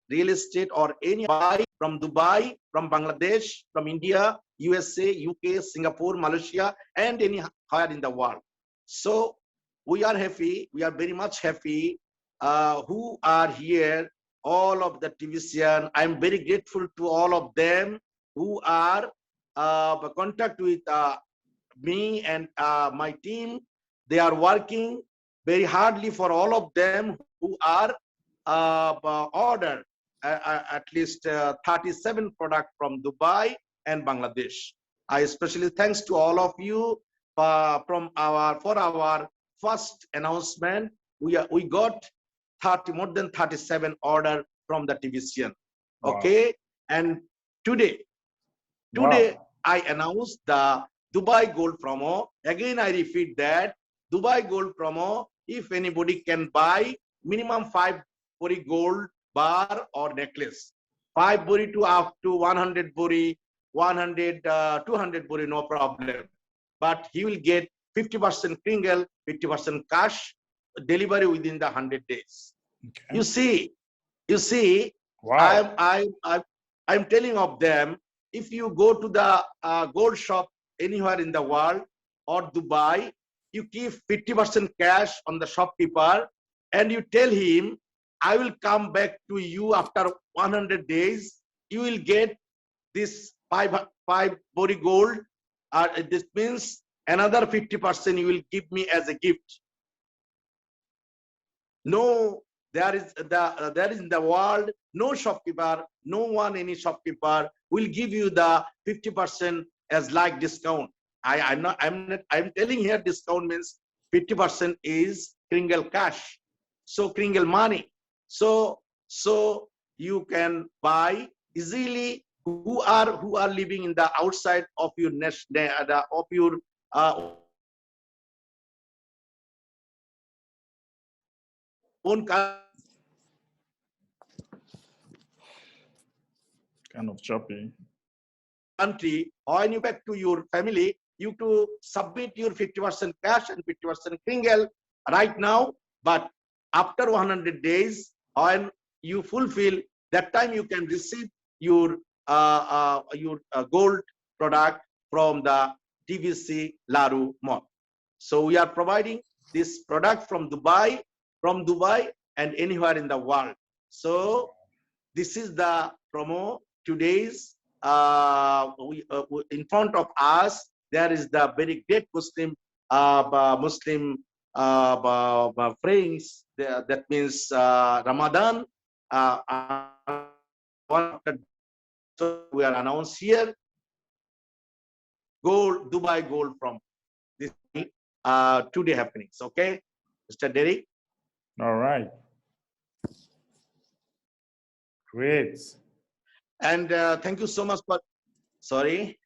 real estate or any buy from Dubai, from Bangladesh, from India, USA, UK, Singapore, Malaysia, and anywhere in the world. So we are happy, we are very much happy who are here, all of the Tbcian. I'm very grateful to all of them who are contact with me and my team. They are working very hardly for all of them who are ordered at least 37 products from Dubai and Bangladesh. I especially thanks to all of you for our first announcement. We got more than 37 order from the Tbcian. Okay, wow. And today wow. I announced the Dubai Gold promo. Again, I repeat that Dubai Gold promo. If anybody can buy minimum 5 bori gold bar or necklace, 5 bori to up to 100 bori, 200 bori, no problem. But he will get 50% kringle, 50% cash, delivery within the 100 days. Okay. You see, wow. I'm telling of them, if you go to the gold shop anywhere in the world or Dubai, you keep 50% cash on the shopkeeper and you tell him, I will come back to you after 100 days. You will get this 5 bori gold. This means another 50% you will give me as a gift. No, there is in the world no shopkeeper, no one, any shopkeeper will give you the 50% as like discount. I'm telling here discount means 50% is kringle cash, so kringle money. So you can buy easily. Who are living in the outside of your nest, of your own kind of choppy country, or when you back to your family, you to submit your 50% cash and 50% kringle right now. But after 100 days, when you fulfill that time, you can receive your gold product from the TBC Laru Mall. So we are providing this product from Dubai and anywhere in the world. So this is the promo. Today's in front of us there is the very great Muslim friends. That means Ramadan. We are announced here gold, Dubai gold from this today happenings. Okay, Mr. Derek. All right. Great. And thank you so much for, sorry.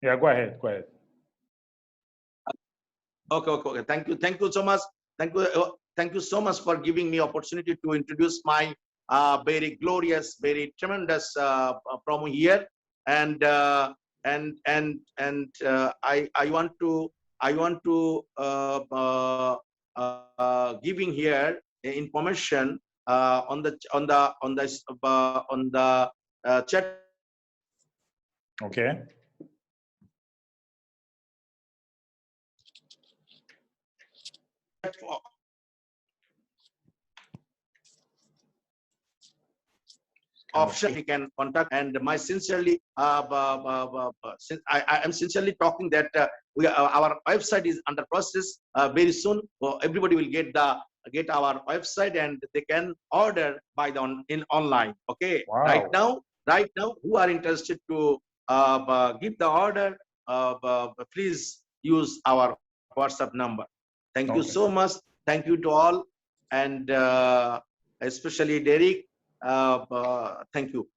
Yeah, go ahead. Okay. Thank you so much. Thank you so much for giving me opportunity to introduce my very glorious, very tremendous promo here. And I want to giving here information on the chat. Okay. option he can contact. And my sincerely, I am sincerely talking that our website is under process. Very soon, everybody will get our website and they can order by in online. Okay. Wow. Right now, who are interested to give the order, please use our WhatsApp number. Thank you so much. Thank you to all, and especially Derek. Thank you.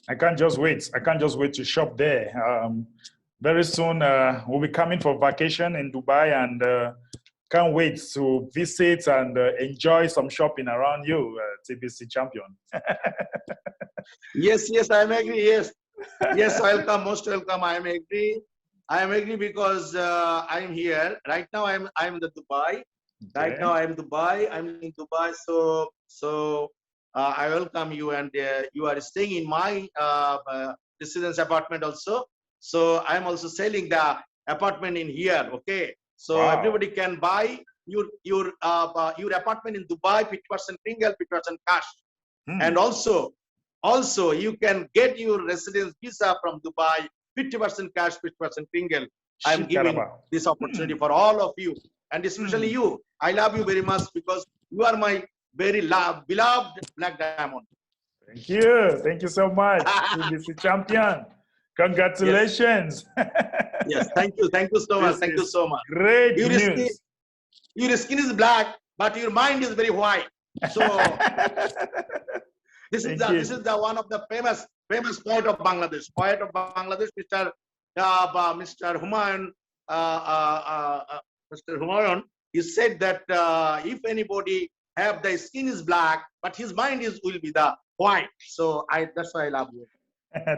I can't just wait. I can't just wait to shop there. Very soon, we'll be coming for vacation in Dubai, and can't wait to visit and enjoy some shopping around you, TBC champion. Yes, I am agree. Yes, welcome, most welcome. I am agree. I am agree because I am here right now. I'm in the Dubai. Okay. Right now I'm Dubai. I'm in Dubai. So I welcome you, and you are staying in my residence apartment also. So I'm also selling the apartment in here. Okay. So wow. Everybody can buy your apartment in Dubai, 50% single, 50% cash, and also you can get your residence visa from Dubai, 50% cash, 50% single. I'm giving this opportunity for all of you, and especially you. I love you very much because you are my very beloved Black Diamond. Thank you so much, TBC champion. Congratulations. Yes, thank you so much. Thank you so much. Great news. Your skin is black, but your mind is very white. So this is the one of the famous poet of Bangladesh. Poet of Bangladesh, Mr. Humayun. Mr. Humayun, he said that if anybody have the skin is black, but his mind will be the white. So that's why I love you.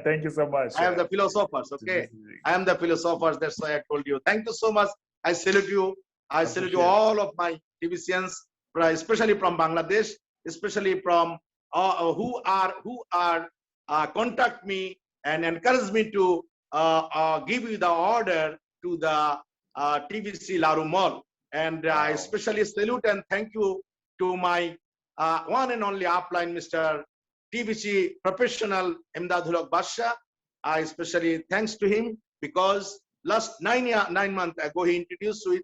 Thank you so much. I am the philosophers, okay? I am the philosophers. That's why I told you. Thank you so much. I salute you. I salute you, all of my Tbcians, especially from Bangladesh, especially from who are contact me and encourage me to give you the order to the TBC Laru Mall. And I especially salute and thank you to my one and only upline, Mr. TBC professional Imdadul Haq Basha. I especially thanks to him because last 9 months ago he introduced with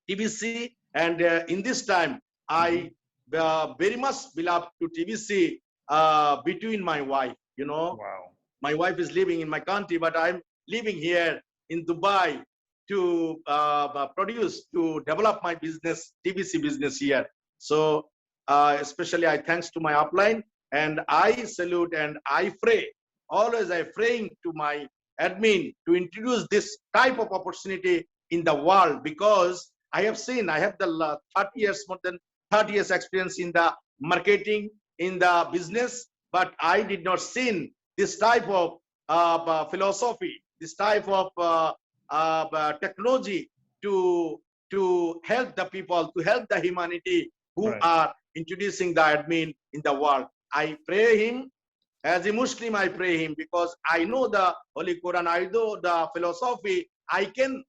TBC, and in this time I very much beloved to TBC between my wife. You know, my wife is living in my country, but I'm living here in Dubai to develop my business, TBC business here. So especially I thanks to my upline, and I salute and I pray. Always I praying to my admin to introduce this type of opportunity in the world, because I have the 30 years, more than 30 years experience in the marketing, in the business, but I did not see this type of philosophy, this type of technology to help the people, to help the humanity who are introducing the admin in the world. I pray him. As a Muslim, I pray him because I know the Holy Quran, I know the philosophy. I can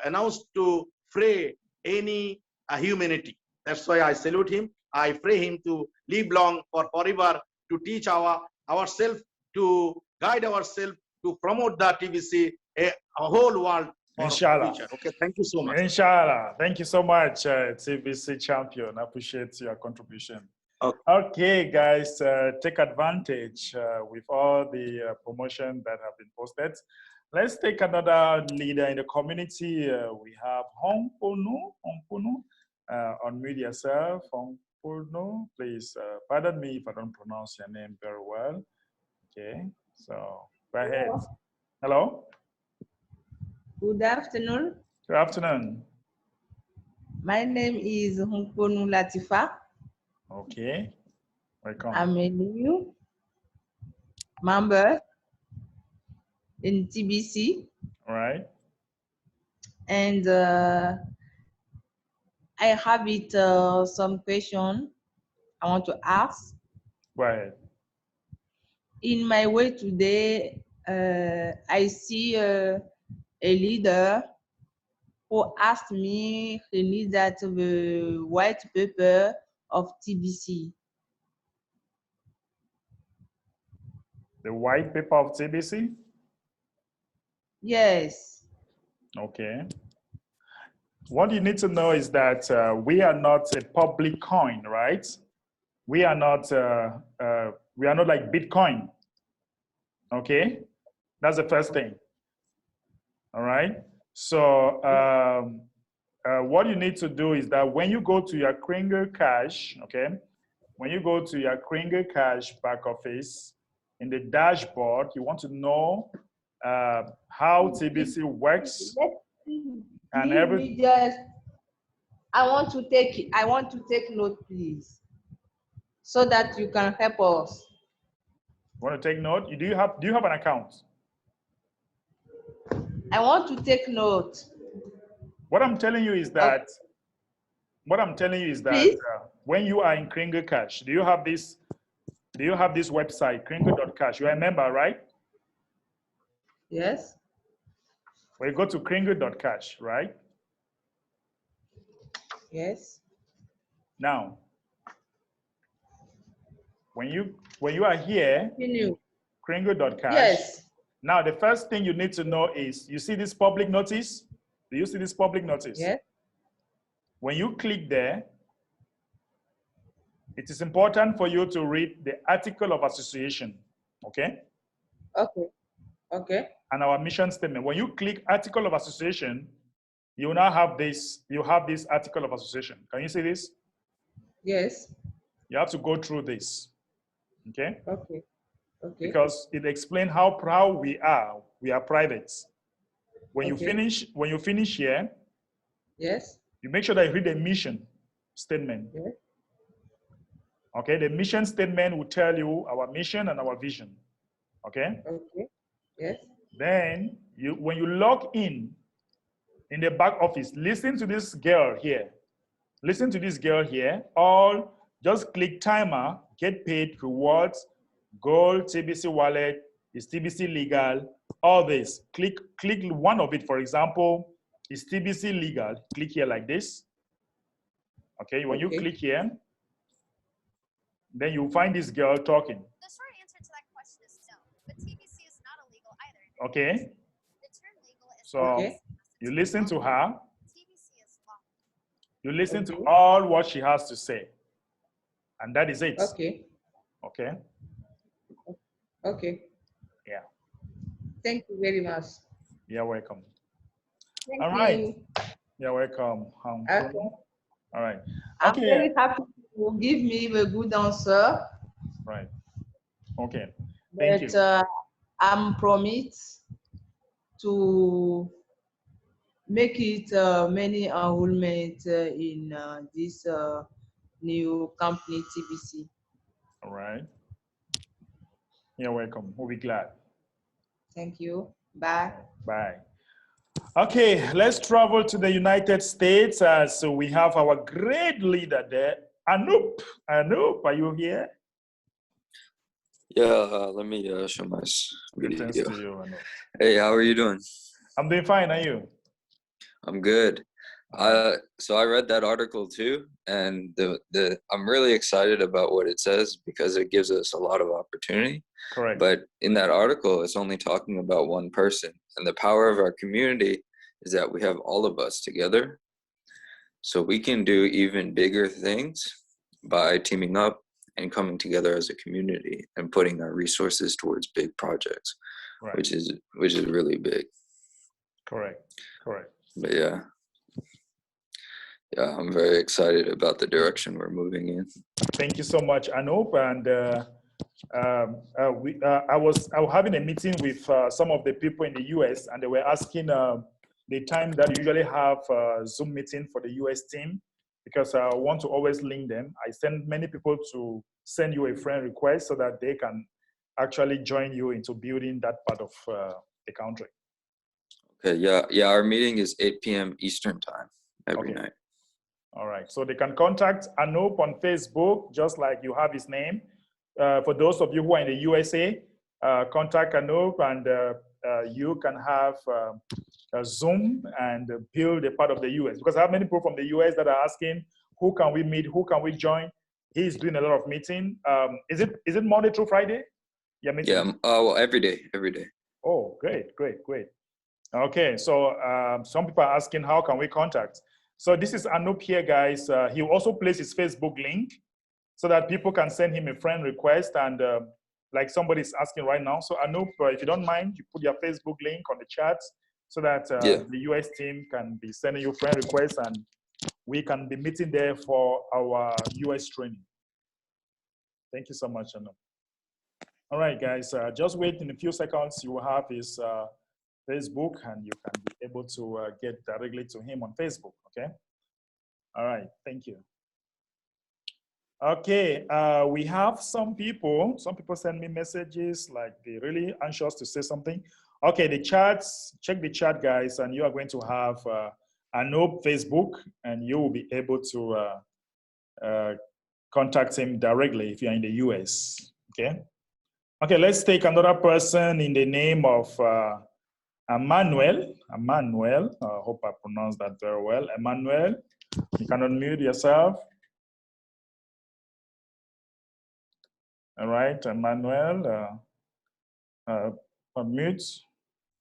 announce to pray any humanity. That's why I salute him. I pray him to live long for forever, to teach ourselves, to guide ourselves, to promote the TBC a whole world. Inshallah. Okay, thank you so much. Inshallah. Thank you so much, TBC champion. I appreciate your contribution. Okay, guys, take advantage with all the promotion that have been posted. Let's take another leader in the community. We have Hong Punu. Unmute yourself, Hong Punu. Please, pardon me if I don't pronounce your name very well. Okay, so go ahead. Hello. Good afternoon. Good afternoon. My name is Hong Punu Latifa. Okay, welcome. I'm a new member in TBC. All right. And I have some question I want to ask. Go ahead. In my way today, I see a leader who asked me he needs that the white paper of TBC. The white paper of TBC? Yes. Okay. What you need to know is that we are not a public coin, right? We are not like Bitcoin. Okay, that's the first thing. All right. So what you need to do is that when you go to your Kringer Cash, okay, when you go to your Kringer Cash back office in the dashboard, you want to know how TBC works and everything. I want to take note, please, so that you can help us. Want to take note? Do you have an account? I want to take note. What I'm telling you is that when you are in Kringer Cash, do you have this website, kringer.cash? You're a member, right? Yes. Well, you go to kringer.cash, right? Yes. Now, when you are here, kringer.cash. Yes. Now, the first thing you need to know is, you see this public notice? Do you see this public notice? Yes. When you click there, it is important for you to read the article of association, okay? Okay. Okay. And our mission statement. When you click article of association, you now have this, article of association. Can you see this? Yes. You have to go through this, okay? Okay. Okay. Because it explains how proud we are. We are private. When you finish here, yes, you make sure that you read the mission statement. yes. Okay, the mission statement will tell you our mission and our vision. Okay? Okay. Yes. Then when you log in the back office, listen to this girl here. Listen to this girl here. All just click timer, get paid, rewards, gold, TBC wallet, is TBC legal, all this. Click one of it. For example, is TBC legal? Click here like this. Okay, when you click here, then you find this girl talking. The short answer to that question is no, but TBC is not illegal either. Okay. The term legal is So you listen to her. TBC is law. You listen to all what she has to say. And that is it. Okay. Okay. Okay. Yeah. Thank you very much. You're welcome. Thank all right. you. You're welcome. Okay. All right. I'm very happy to give me a good answer. Right. Okay. Thank you. But I'm promised to make it many enrollment in this new company TBC. All right. You're welcome. We'll be glad. Thank you. Bye. Bye. Okay, let's travel to the United States. So we have our great leader there, Anoop. Anoop, are you here? Yeah, let me show my video. Good to you, Anoop. Hey, how are you doing? I'm doing fine. Are you? I'm good. So I read that article too, and I'm really excited about what it says because it gives us a lot of opportunity. Correct. But in that article, it's only talking about one person, and the power of our community is that we have all of us together. So we can do even bigger things by teaming up and coming together as a community and putting our resources towards big projects, right. which is really big. Correct. But yeah, I'm very excited about the direction we're moving in. Thank you so much, Anoop. And I was having a meeting with some of the people in the US, and they were asking the time that you usually have a Zoom meeting for the US team, because I want to always link them. I send many people to send you a friend request so that they can actually join you into building that part of the country. Okay, yeah. Our meeting is 8 p.m. Eastern time every night. All right, so they can contact Anoop on Facebook, just like you have his name. For those of you who are in the USA, contact Anoop, and you can have a Zoom and build a part of the US. Because I have many people from the US that are asking, who can we meet? Who can we join? He's doing a lot of meeting. Is it Monday through Friday? You're meeting? Yeah. Well, every day. Every day. Oh, great, great, great. Okay, so some people are asking, how can we contact? So this is Anup here, guys. He also plays his Facebook link so that people can send him a friend request. And like somebody is asking right now. So Anup, if you don't mind, you put your Facebook link on the chat so that Yeah. the US team can be sending you friend requests and we can be meeting there for our US training. Thank you so much, Anup. All right, guys, just wait in a few seconds. You will have his Facebook and you can be able to get directly to him on Facebook, okay? All right, thank you. Okay, we have some people send me messages like they're really anxious to say something. Okay, the chats, check the chat, guys, and you are going to have Anup Facebook and you will be able to contact him directly if you're in the US, okay? Okay, let's take another person in the name of Emmanuel. Emmanuel, I hope I pronounced that very well. Emmanuel, you can unmute yourself. All right, Emmanuel, unmute.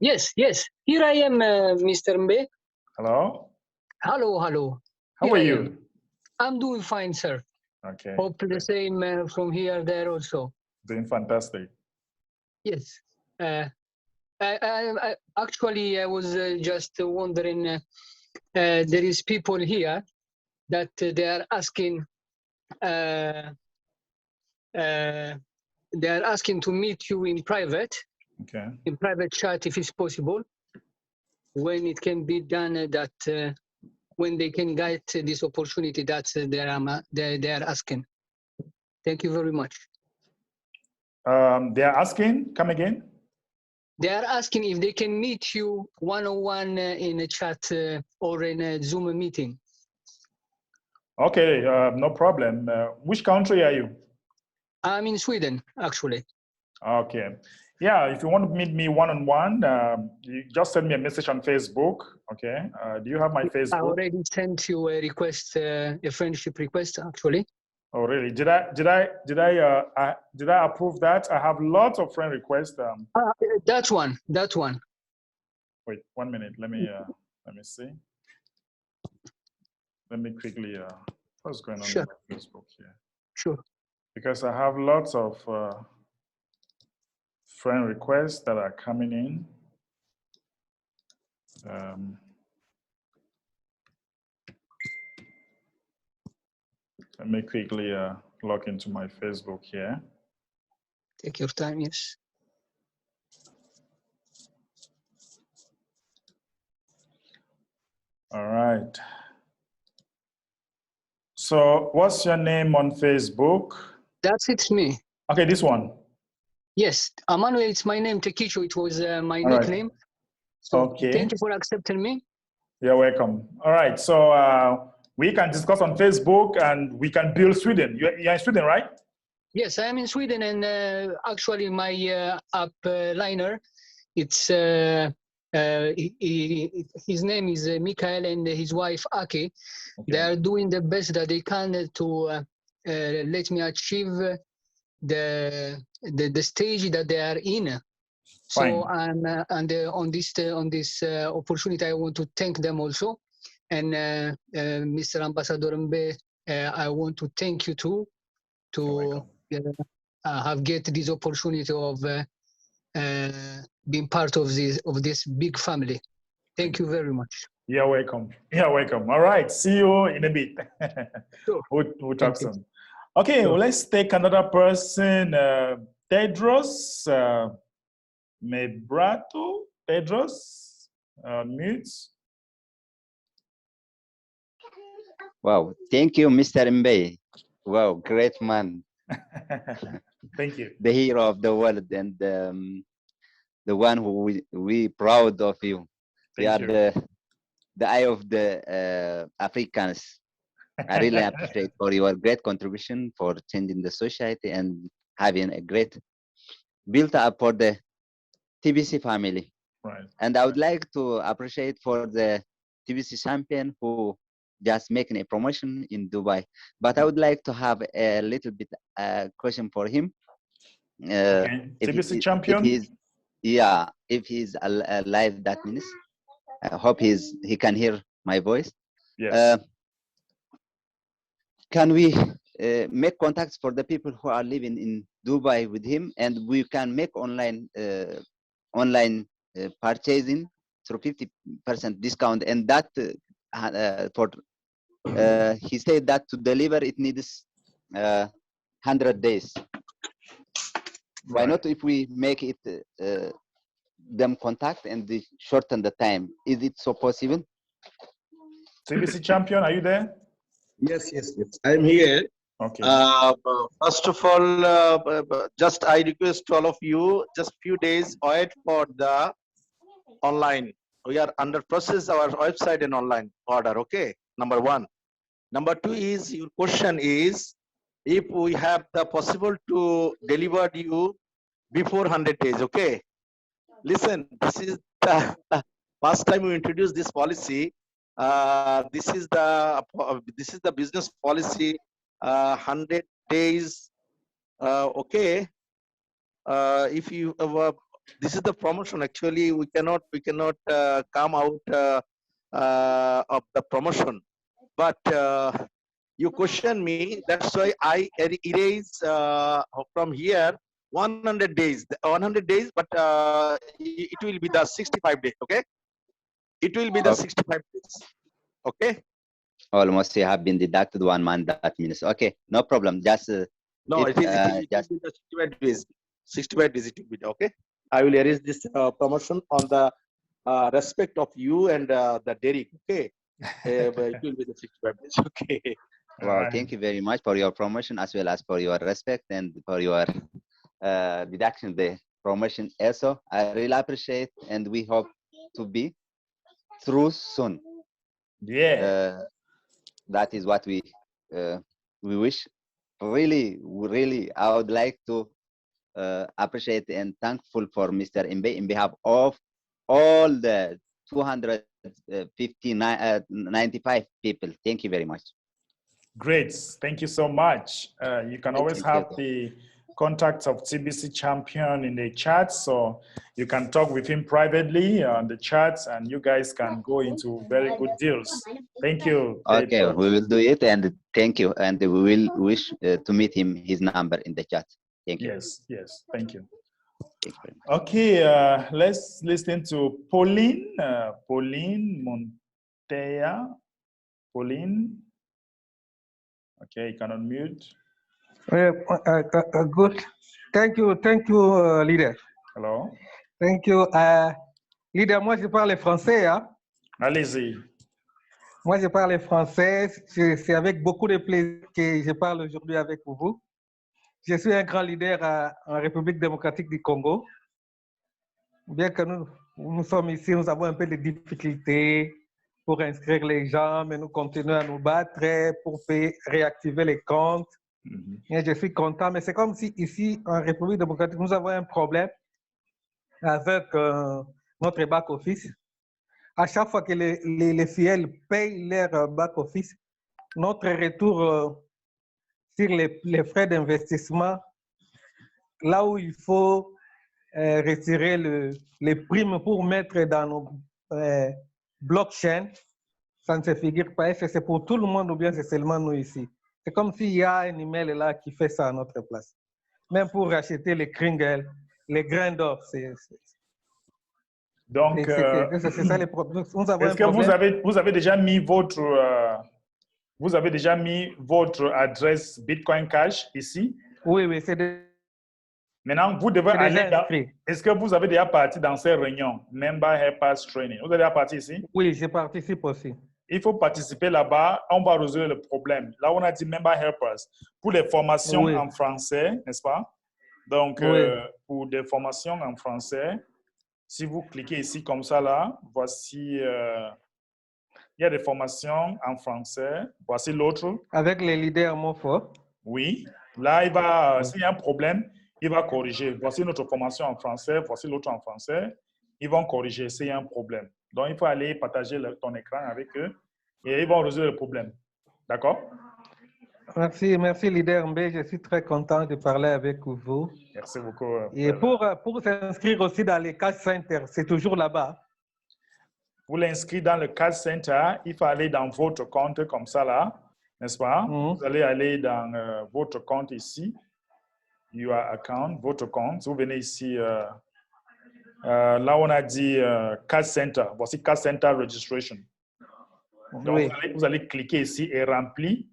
Yes, yes. Here I am, Mr. Mbe. Hello. Hello, hello. How Here are I you? am. I'm doing fine, sir. Okay. Hope the same from here, there also. Doing fantastic. Yes. Actually, I was just wondering, there is people here that they are asking, they are asking to meet you in private chat if it's possible, when it can be done that when they can get this opportunity that they are asking. Thank you very much. They are asking, come again? They are asking if they can meet you one-on-one in a chat or in a Zoom meeting. Okay, no problem. Which country are you? I'm in Sweden, actually. Okay. Yeah, if you want to meet me one-on-one, you just send me a message on Facebook, okay? Do you have my I Facebook? already sent you a request, a friendship request, actually. Oh, really? Did I approve that? I have lots of friend requests. That one. Wait, 1 minute. Let me see. Let me quickly. What's going on Sure. on my Facebook here? Sure. Because I have lots of friend requests that are coming in. Let me quickly log into my Facebook here. Take your time, yes. All right. So what's your name on Facebook? It's me. Okay, this one. Yes, Emmanuel, it's my name, Tekicho. It was my All right. nickname. So Okay. thank you for accepting me. You're welcome. All right, so we can discuss on Facebook and we can build Sweden. You're in Sweden, right? Yes, I am in Sweden, and actually my upliner, it's his name is Mikael and his wife Aki. Okay. They are doing the best that they can to let me achieve the stage that they are in. So and on this opportunity, I want to thank them also, and Mr. Ambassador Mbe, I want to thank you too to have get this opportunity of being part of this big family. Thank you very much. You're welcome. You're welcome. All right. See you in a bit. Sure. We'll talk soon. Okay. Sure. Well, let's take another person. Tedros Mebrato. Tedros, mute. Wow. Thank you, Mr. Mbe. Wow, great man. Thank you. The hero of the world and the one who we proud of you. You are the eye of the Africans. I really appreciate for your great contribution for changing the society and having a great build up for the TBC family. Right. And I would like to appreciate for the TBC champion who just making a promotion in Dubai. But I would like to have a little bit question for him. Okay. TBC champion? If he's alive, that means I hope he can hear my voice. Yes. Can we make contacts for the people who are living in Dubai with him, and we can make online purchasing through 50% discount, and that he said that to deliver it needs 100 days. Why not if we make it them contact and shorten the time? Is it so possible? TBC champion, are you there? Yes. I'm here. Okay. First of all, just I request all of you, just few days wait for the online. We are under process our website and online order. Okay. Number one. Number two is your question is if we have the possible to deliver you before 100 days. Okay. Listen, this is the first time we introduced this policy. This is the business policy. 100 days. Okay. If you this is the promotion. Actually, we cannot come out of the promotion. But you question me. That's why I erase from here 100 days. 100 days, but it will be the 65 days. Okay. It will be the 65 days. Okay. Almost you have been deducted 1 month. That means okay, no problem. Just no, it will be the 65 days. 65 days it will be okay. I will erase this promotion on the respect of you and the Derek. Okay. But it will be the 65 days. Okay. Well, thank you very much for your promotion as well as for your respect and for your deduction the promotion also. I really appreciate, and we hope to be through soon. Yeah. That is what we wish. Really, I would like to appreciate and thankful for Mr. Mbe in behalf of all the 295 people. Thank you very much. Great. Thank you so much. You can always have the contacts of TBC champion in the chat, so you can talk with him privately on the chats, and you guys can go into very good deals. Thank you. Okay, we will do it, and thank you, and we will wish to meet him his number in the chat. Thank you. Yes. Thank you. Thank you very much. Okay, let's listen to Pauline. Pauline Montea. Pauline. Okay, you can unmute. Good. Thank you, leader. Hello. Thank you. Leader, moi je parle français. Hein? Allez-y. Moi je parle français. C'est avec beaucoup de plaisir que je parle aujourd'hui avec vous. Je suis un grand leader en République démocratique du Congo. Bien que nous sommes ici, nous avons un peu de difficultés pour inscrire les gens, mais nous continuons à nous battre pour réactiver les comptes. Et je suis content, mais c'est comme si ici, en République démocratique, nous avons un problème avec notre back-office. À chaque fois que les fidèles payent leur back-office, notre retour sur les frais d'investissement, là où il faut retirer les primes pour mettre dans nos blockchain, ça ne se figure pas. Est-ce que c'est pour tout le monde ou bien c'est seulement nous ici? C'est comme s'il y a un email là qui fait ça à notre place. Même pour racheter les Kringles, les grains d'or, donc, c'est ça les problèmes. Est-ce que vous avez déjà mis votre adresse Bitcoin Cash ici? Oui, c'est Maintenant, vous devez aller dans... Est-ce que vous avez déjà parti dans ces réunions, Member Helpers Training? Vous avez déjà parti ici? Oui, je participe aussi. Il faut participer là-bas, on va résoudre le problème. Là, on a dit Member Helpers pour les formations en français, n'est-ce pas? Donc, pour des formations en français, si vous cliquez ici comme ça, là, voici, il y a des formations en français. Voici l'autre. Avec les leaders Mofo. Oui. Là, il va, s'il y a un problème, il va corriger. Voici notre formation en français, voici l'autre en français. Ils vont corriger s'il y a un problème. Donc, il faut aller partager ton écran avec eux et ils vont résoudre le problème. D'accord? Merci, merci leader Mbe. Je suis très content de parler avec vous. Merci beaucoup. Et pour s'inscrire aussi dans les cash centers, c'est toujours là-bas. Pour l'inscrire dans le cash center, il faut aller dans votre compte comme ça là, n'est-ce pas? Vous allez aller dans votre compte ici, your account, votre compte. Vous venez ici, là on a dit cash center. Voici cash center registration. Donc Oui. vous allez cliquer ici et remplir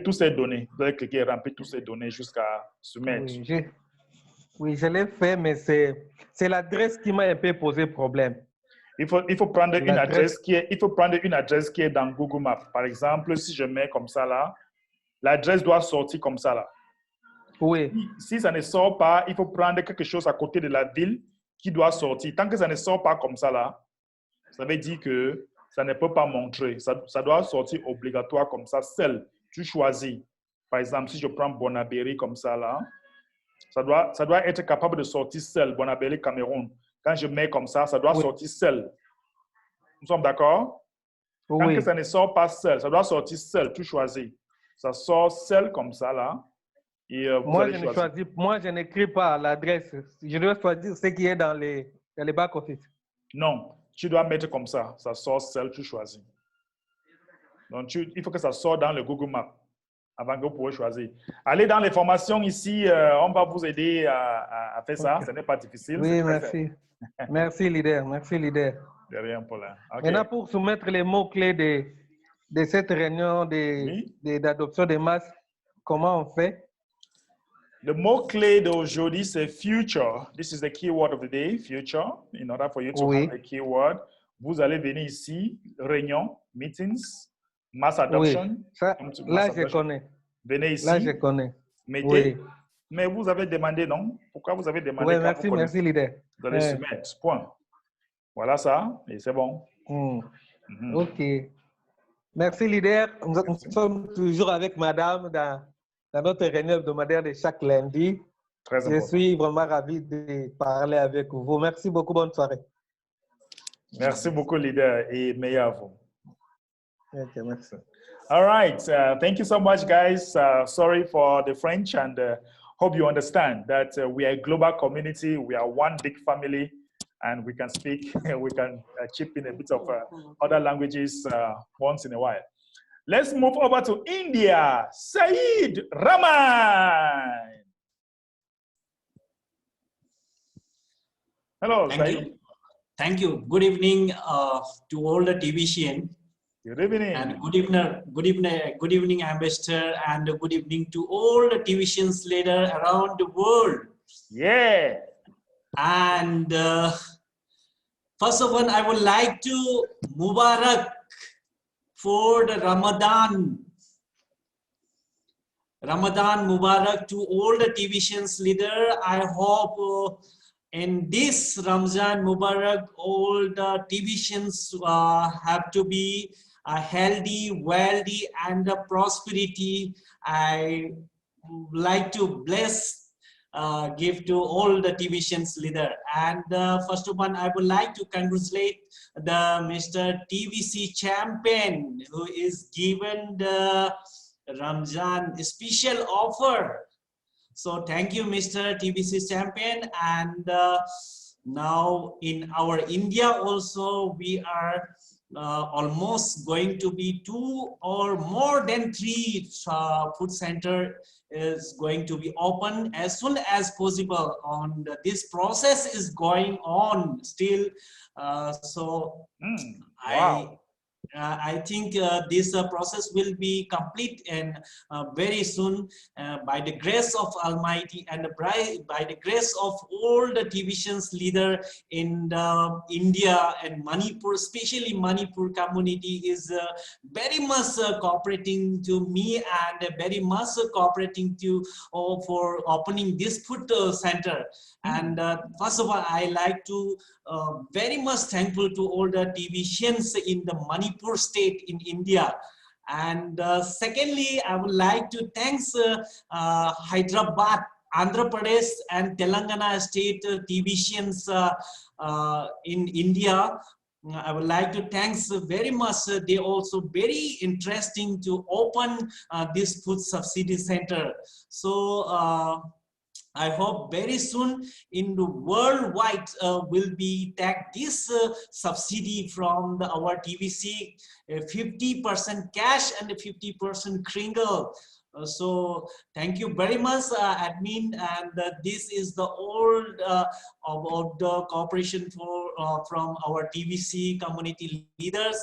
toutes ces données. Vous allez cliquer et remplir toutes ces données jusqu'à soumettre. Oui, je l'ai fait, mais c'est l'adresse qui m'a un peu posé problème. Il faut prendre une adresse qui est dans Google Maps. Par exemple, si je mets comme ça là, l'adresse doit sortir comme ça là. Oui. Si ça ne sort pas, il faut prendre quelque chose à côté de la ville qui doit sortir. Tant que ça ne sort pas comme ça là, ça veut dire que ça ne peut pas montrer. Ça doit sortir obligatoire comme ça, seul. Tu choisis. Par exemple, si je prends Bonabéry comme ça là, ça doit être capable de sortir seul, Bonabéry, Cameroun. Quand je mets comme ça doit sortir seul. Nous sommes d'accord? Tant que ça ne sort pas seul, ça doit sortir seul, tu choisis. Ça sort seul comme ça là. Et moi, je n'écris pas l'adresse. Je dois choisir ce qui est dans les back-office. Non, tu dois mettre comme ça. Ça sort seul, tu choisis. Donc, il faut que ça sorte dans le Google Maps avant que vous puissiez choisir. Allez dans les formations ici, on va vous aider à faire ça. Ce n'est pas difficile. Oui, merci. Merci, leader. Merci, leader. De rien, Paulin. Okay. Maintenant, pour soumettre les mots-clés de cette réunion d'adoption des masses, comment on fait? Le mot-clé d'aujourd'hui, c'est future. This is the keyword of the day, future. In order for you to have a keyword, vous allez venir ici, réunion, meetings, mass adoption. Oui. Là, je connais. Venez ici. Là, je connais. Mettez. Oui. Mais vous avez demandé, non? Pourquoi vous avez demandé? Oui, merci, leader. Vous allez soumettre, point. Voilà ça, et c'est bon. OK. Merci, leader. Nous sommes toujours avec madame dans notre réunion hebdomadaire de chaque lundi. Je suis vraiment ravi de parler avec vous. Merci beaucoup. Bonne soirée. Merci beaucoup, leader, et meilleur à vous. Okay, merci. All right. Thank you so much, guys. Sorry for the French, and hope you understand that we are a global community. We are one big family, and we can speak, we can chip in a bit of other languages once in a while. Let's move over to India. Saeed Rahman. Hello, Saeed. Thank you. Good evening to all the Tbcian. Good evening. And good evening, Ambassador, and good evening to all the Tbcians leaders around the world. Yeah. And first of all, I would like to Mubarak for the Ramadan. Ramadan Mubarak to all the Tbcians leader. I hope in this Ramzan Mubarak, all the Tbcians have to be healthy, wealthy, and prosperity. I like to bless, give to all the Tbcians leader. And first of all, I would like to congratulate the Mr. TBC champion who is given the Ramzan special offer. So thank you, Mr. TBC champion. And now in our India also, we are almost going to be 2 or more than 3 food center is going to be open as soon as possible. On this process is going on still. Wow. I think this process will be complete and very soon by the grace of Almighty and by the grace of all the Tbcians leader in India and Manipur, especially Manipur community is very much cooperating to me and very much cooperating to for opening this food center. And first of all, I like to very much thankful to all the Tbcians in the Manipur state in India. And secondly, I would like to thanks Hyderabad, Andhra Pradesh and Telangana state Tbcians in India I would like to thanks very much. They also very interesting to open this food subsidy center. So I hope very soon in the worldwide will be take this subsidy from our TBC, 50% cash and 50% kringle. So thank you very much, admin, and this is the old about the cooperation for from our TBC community leaders.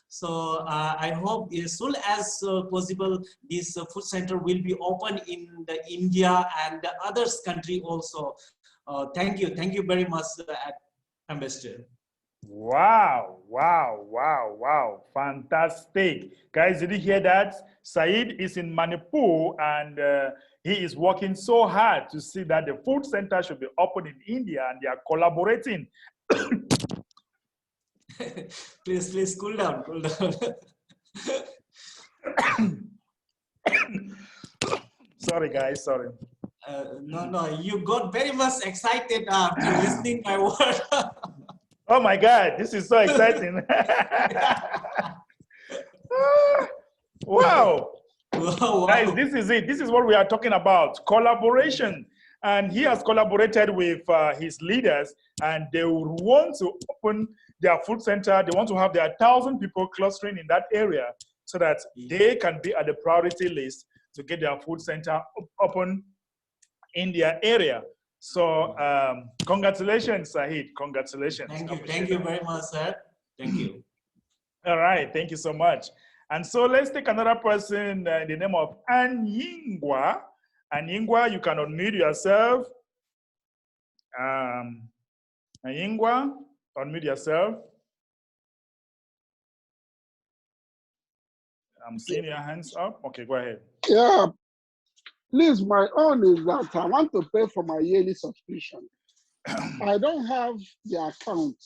So I hope as soon as possible this food center will be open in the India and the others country also. Thank you very much, Ambassador. Wow, wow, wow, wow. Fantastic. Guys, did you hear that? Said is in Manipur and he is working so hard to see that the food center should be open in India and they are collaborating. Please cool down, cool down. Sorry, guys, sorry. No, you got very much excited after listening my word. Oh my God, this is so exciting. Wow. Wow. Guys, this is it. This is what we are talking about, collaboration. And he has collaborated with his leaders and they would want to open their food center. They want to have their 1,000 people clustering in that area so that they can be at the priority list to get their food center open in their area. So congratulations, Sahid. Congratulations. Thank you very much, sir. Thank you. All right, thank you so much. And so let's take another person in the name of Anyingwa. Anyingwa, you can unmute yourself. Anyingwa, unmute yourself. I'm seeing your hands up. Okay, go ahead. Yeah, please, my own is that I want to pay for my yearly subscription. I don't have the account.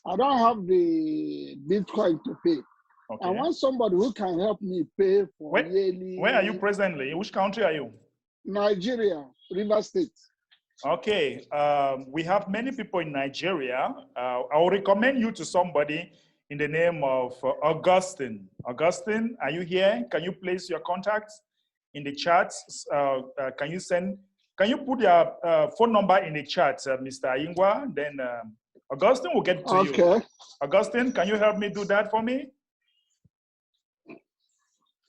I don't have the Bitcoin to pay. Okay. I want somebody who can help me pay for yearly. Where are you presently? Which country are you? Nigeria, River State. Okay, we have many people in Nigeria. I will recommend you to somebody in the name of Augustine. Augustine, are you here? Can you place your contacts in the chat? Can you put your phone number in the chat, Mr. Ayingwa? Then Augustine will get to you. Augustine, can you help me do that for me?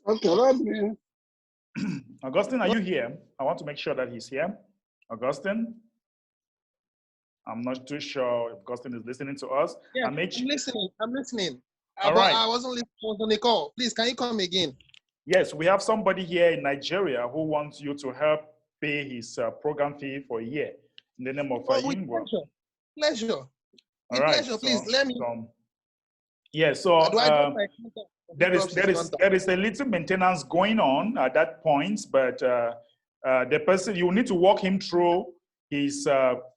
Okay, let me. Augustine, are you here? I want to make sure that he's here. Augustine? I'm not too sure if Augustine is listening to us. Yeah, I'm listening. All right. I wasn't listening on the call. Please, can you come again? Yes, we have somebody here in Nigeria who wants you to help pay his program fee for a year in the name of Ingwa. Pleasure. All right. Pleasure, please let me. Yeah, so there is a little maintenance going on at that point, but the person, you need to walk him through his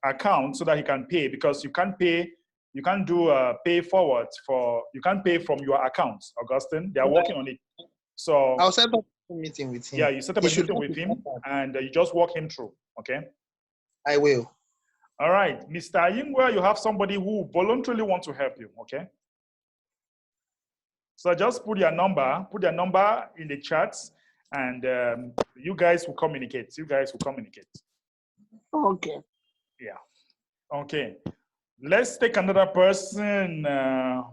account so that he can pay, because you can't pay, you can't do pay forward you can't pay from your account, Augustine. They are working on it. So I'll set up a meeting with him. Yeah, you set up a meeting with him and you just walk him through, okay? I will. All right, Mr. Ayingwa, you have somebody who voluntarily wants to help you, okay? So just put your number in the chats and you guys will communicate. Okay. Yeah, okay. Let's take another person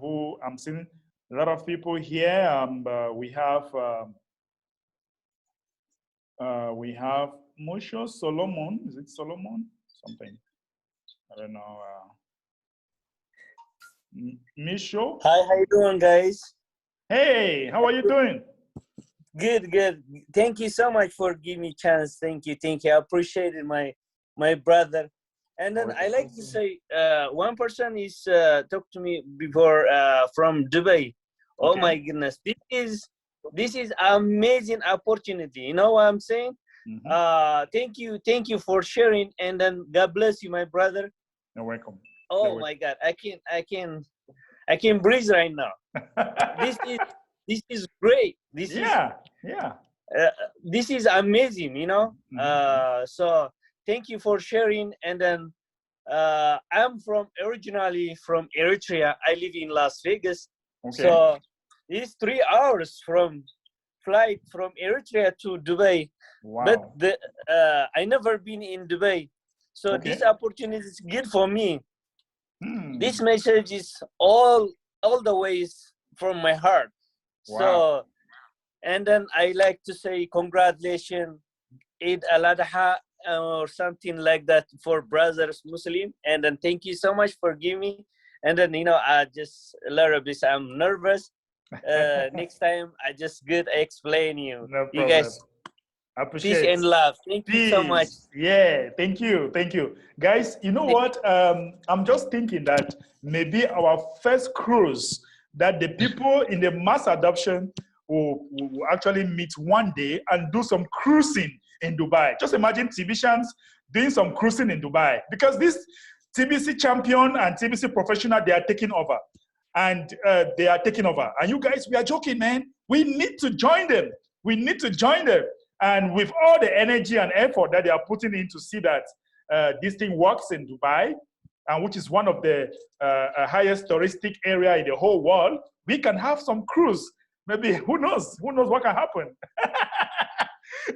who I'm seeing a lot of people here. We have Musho Solomon. Is it Solomon? Something. I don't know. Misho. Hi, how you doing, guys? Hey, how are you doing? Good, good. Thank you so much for giving me a chance. Thank you. I appreciate it, my brother. And then I like to say, one person is talked to me before from Dubai. Oh Okay. my goodness, this is amazing opportunity. You know what I'm saying? Mm-hmm. Thank you for sharing. And then God bless you, my brother. You're welcome. Oh my God, I can breathe right now. this is great. This is amazing. You know. So thank you for sharing. And then I'm originally from Eritrea. I live in Las Vegas. Okay. So it's 3 hours from flight from Eritrea to Dubai. Wow. But I never been in Dubai. So Okay. this opportunity is good for me. Hmm. This message is all the ways from my heart. Wow. So, and then I like to say congratulations, Eid al-Adha or something like that for brothers Muslim. And then thank you so much for giving me. And then, I just a little bit, I'm nervous. Next time I just good explain you. No You problem. guys, Appreciate peace and love. Thank you so much. Peace. Yeah, thank you. Thank you. Guys, you know what? I'm just thinking that maybe our first cruise that the people in the mass adoption will actually meet one day and do some cruising in Dubai. Just imagine Tbcians doing some cruising in Dubai because this TBC champion and TBC professional, they are taking over. And they are taking over. And you guys, we are joking, man. We need to join them. We need to join them. And with all the energy and effort that they are putting in to see that this thing works in Dubai, and which is one of the highest touristic area in the whole world, we can have some cruise. Maybe, who knows? Who knows what can happen?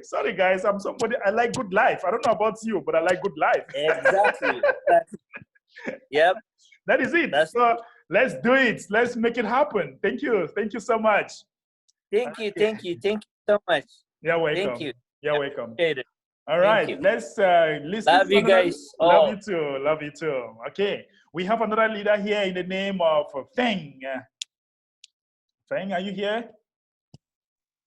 Sorry, guys. I'm somebody, I like good life. I don't know about you, but I like good life. Exactly. Yep. That is it. So let's do it. Let's make it happen. Thank you. Thank you so much. Thank you. Thank you. Thank you so much. You're welcome. Thank you. You're welcome. Appreciate it. All Thank right, you. let's listen. Love to you another- guys. Love all. you too. Love you too. Okay, we have another leader here in the name of Feng. Feng, are you here?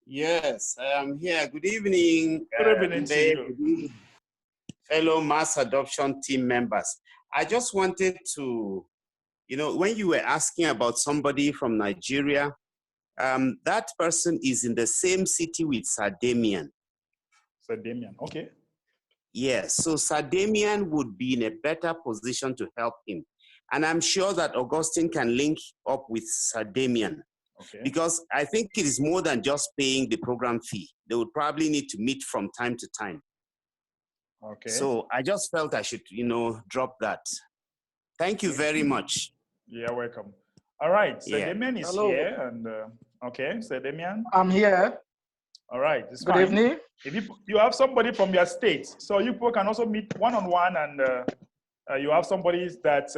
Yes, I am here. Good evening. Good evening to you. Good evening, fellow mass adoption team members. I just wanted to, when you were asking about somebody from Nigeria, that person is in the same city with Sir Damien. Sir Damien, okay. Yes, so Sir Damien would be in a better position to help him. And I'm sure that Augustine can link up with Sir Damien. Okay. Because I think it is more than just paying the program fee. They would probably need to meet from time to time. Okay. So I just felt I should, drop that. Thank you very much. You're welcome. All right, Sir Yeah. Damien is Hello. here, and okay, Sir Damien. I'm here. All right, it's Good fine. evening. If you have somebody from your state, so you people can also meet one-on-one, and you have somebody that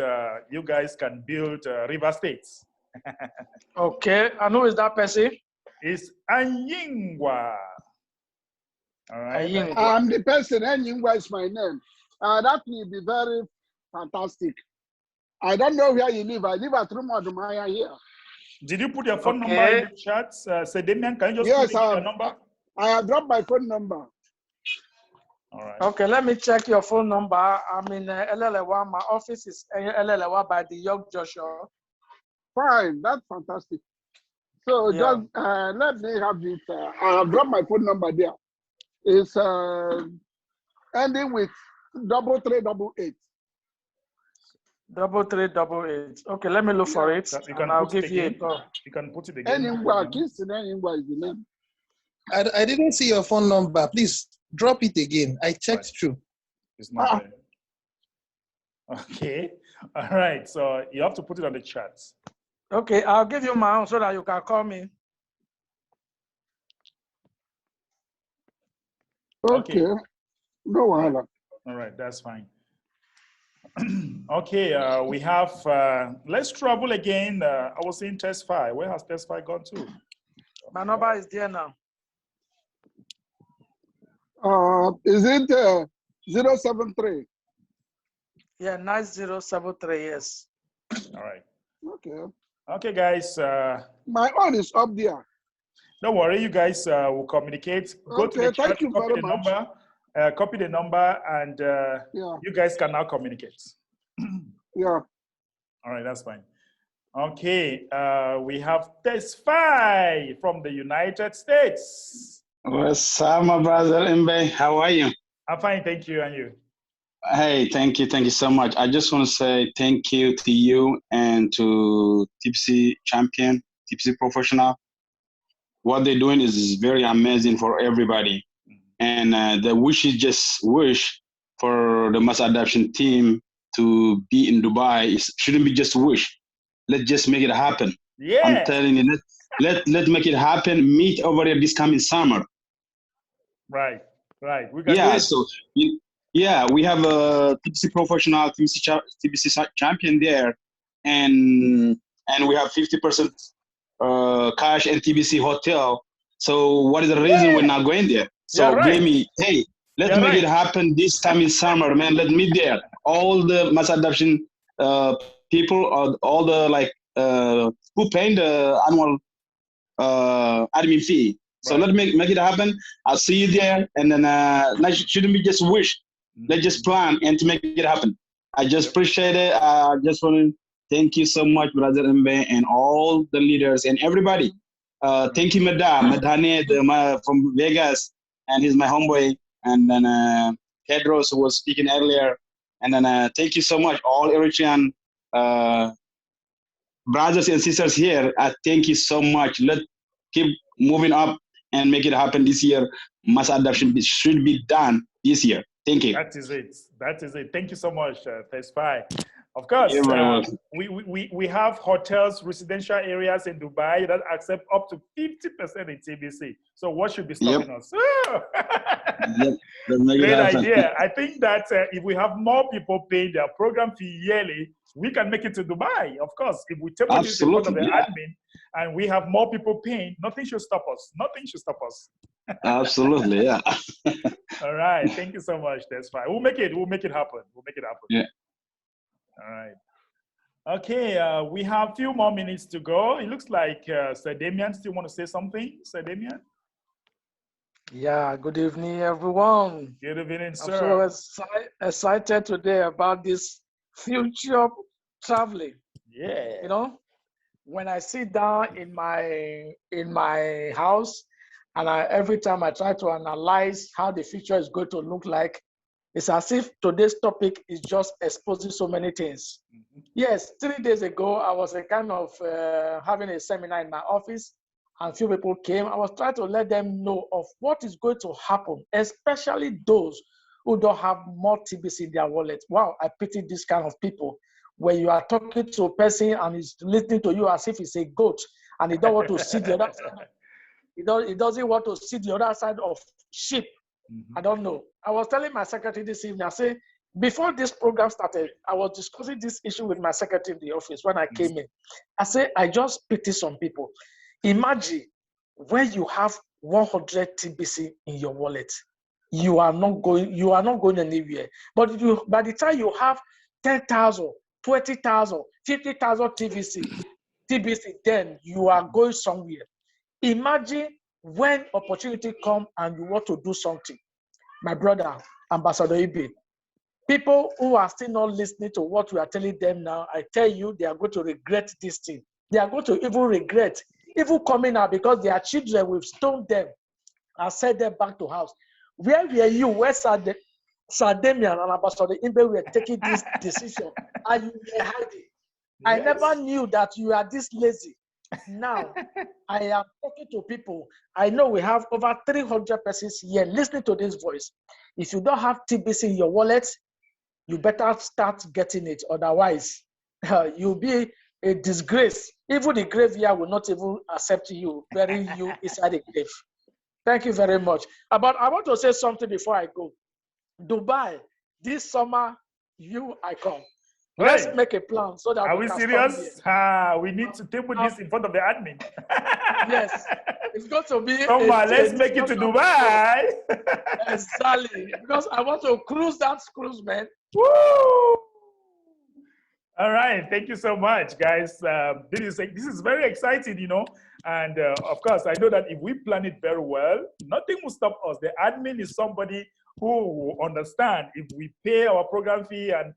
you guys can build river states. Okay, and who is that person? It's Anyingwa. All right. Anyingwa. I'm the person, Anyingwa is my name. That will be very fantastic. I don't know where you live. I live at Rumadumaya here. Did you put your phone number in the chat? Say, Damien, can you just Yes, put your number? I have dropped my phone number. All right. Okay, let me check your phone number. I'm in LLA1. My office is LLA1 by the York Joshua. Fine, that's fantastic. So Yeah. just let me have it. I have dropped my phone number there. It's ending with 3388. 3388. Okay, let me look for it. You can And I'll put it give you a again. call. You can put it again. Anyingwa, Kingston Anyingwa is the name. I didn't see your phone number. Please drop it again. I checked through. It's not there. Okay. All right. So you have to put it on the chat. Okay, I'll give you my own so that you can call me. Okay. No wahala. All right, that's fine. Okay, we have, let's travel again. I was saying test 5. Where has test 5 gone to? My number is there now. Is it 073? Yeah, 9073, yes. All right. Okay. Okay, guys. My own is up there. Don't worry, you guys will communicate. Go to the Okay, chat, thank you copy very the much. number, copy the number, and you guys can now communicate. Yeah. All right, that's fine. Okay, we have test 5 from the United States. What's up, my brother Mbe? How are you? I'm fine, thank you, and you? Hey, thank you so much. I just want to say thank you to you and to TBC champion, TBC professional. What they're doing is very amazing for everybody. And the wish is just wish for the mass adoption team to be in Dubai shouldn't be just a wish. Let's just make it happen. Yeah. I'm telling you, let's make it happen. Meet over here this coming summer. Right. We can do Yeah. it. So yeah, we have a TBC professional, TBC champion there, and we have 50% cash and TBC hotel. So what is the reason we're not going there? So blame me. Hey, let's make it happen this coming summer, man. Let's meet there. All the mass adoption people, all the who paying the annual admin fee. So let's make it happen. I'll see you there, and then shouldn't be just wish. Let's just plan and to make it happen. I just appreciate it. I just want to thank you so much, Brother Mbe, and all the leaders and everybody. Thank you, Madame from Vegas, and he's my homeboy. And then Pedros who was speaking earlier. And then thank you so much, all Eritrean brothers and sisters here. Thank you so much. Let's keep moving up and make it happen this year. Mass adoption should be done this year. Thank you. That is it. Thank you so much, Tesfai. Of course, we have hotels, residential areas in Dubai that accept up to 50% in TBC. So what should be stopping us? Great idea. I think that if we have more people paying their program fee yearly, we can make it to Dubai. Of course, if we take this in front of the admin and we have more people paying, nothing should stop us. Absolutely, yeah. All right. Thank you so much. That's fine. We'll make it happen. Yeah. All right. Okay, we have a few more minutes to go. It looks like Sir Damien still want to say something. Sir Damien? Yeah, good evening, everyone. Good evening, sir. I'm so excited today about this future traveling. Yeah. You know, when I sit down in my house and every time I try to analyze how the future is going to look like, it's as if today's topic is just exposing so many things. Mm-hmm. Yes, 3 days ago, I was kind of having a seminar in my office, and a few people came. I was trying to let them know of what is going to happen, especially those who don't have more TBC in their wallet. Wow, I pity this kind of people, where you are talking to a person and he's listening to you as if he's a goat, and he don't want to see the other side. He doesn't want to see the other side of sheep. Mm-hmm. I don't know. I was telling my secretary this evening, I said, before this program started, I was discussing this issue with my secretary in the office when I came in. I said, I just pity some people. Imagine when you have 100 TBC in your wallet, you are not going anywhere. But by the time you have 10,000, 20,000, 50,000 TBC, then you are going somewhere. Imagine when opportunity comes and you want to do something. My brother, Ambassador Ibe, people who are still not listening to what we are telling them now, I tell you, they are going to regret this thing. They are going to even regret even coming out, because their children will stone them and send them back to house. Where were you? Where Sir Damian and Ambassador Ibe were taking this decision and you were hiding? Yes. I never knew that you are this lazy. Now, I am talking to people. I know we have over 300 persons here listening to this voice. If you don't have TBC in your wallet, you better start getting it. Otherwise, you'll be a disgrace. Even the graveyard will not even accept you, burying you inside the grave. Thank you very much. But I want to say something before I go. Dubai, this summer, I come. Let's make a plan so that are we serious? We need to table this in front of the admin. Yes, it's going to be. Let's make it to Dubai. Exactly, because I want to cruise that cruise, man. Woo! All right, thank you so much, guys. This is very exciting, you know. And of course, I know that if we plan it very well, nothing will stop us. The admin is somebody who will understand. If we pay our program fee and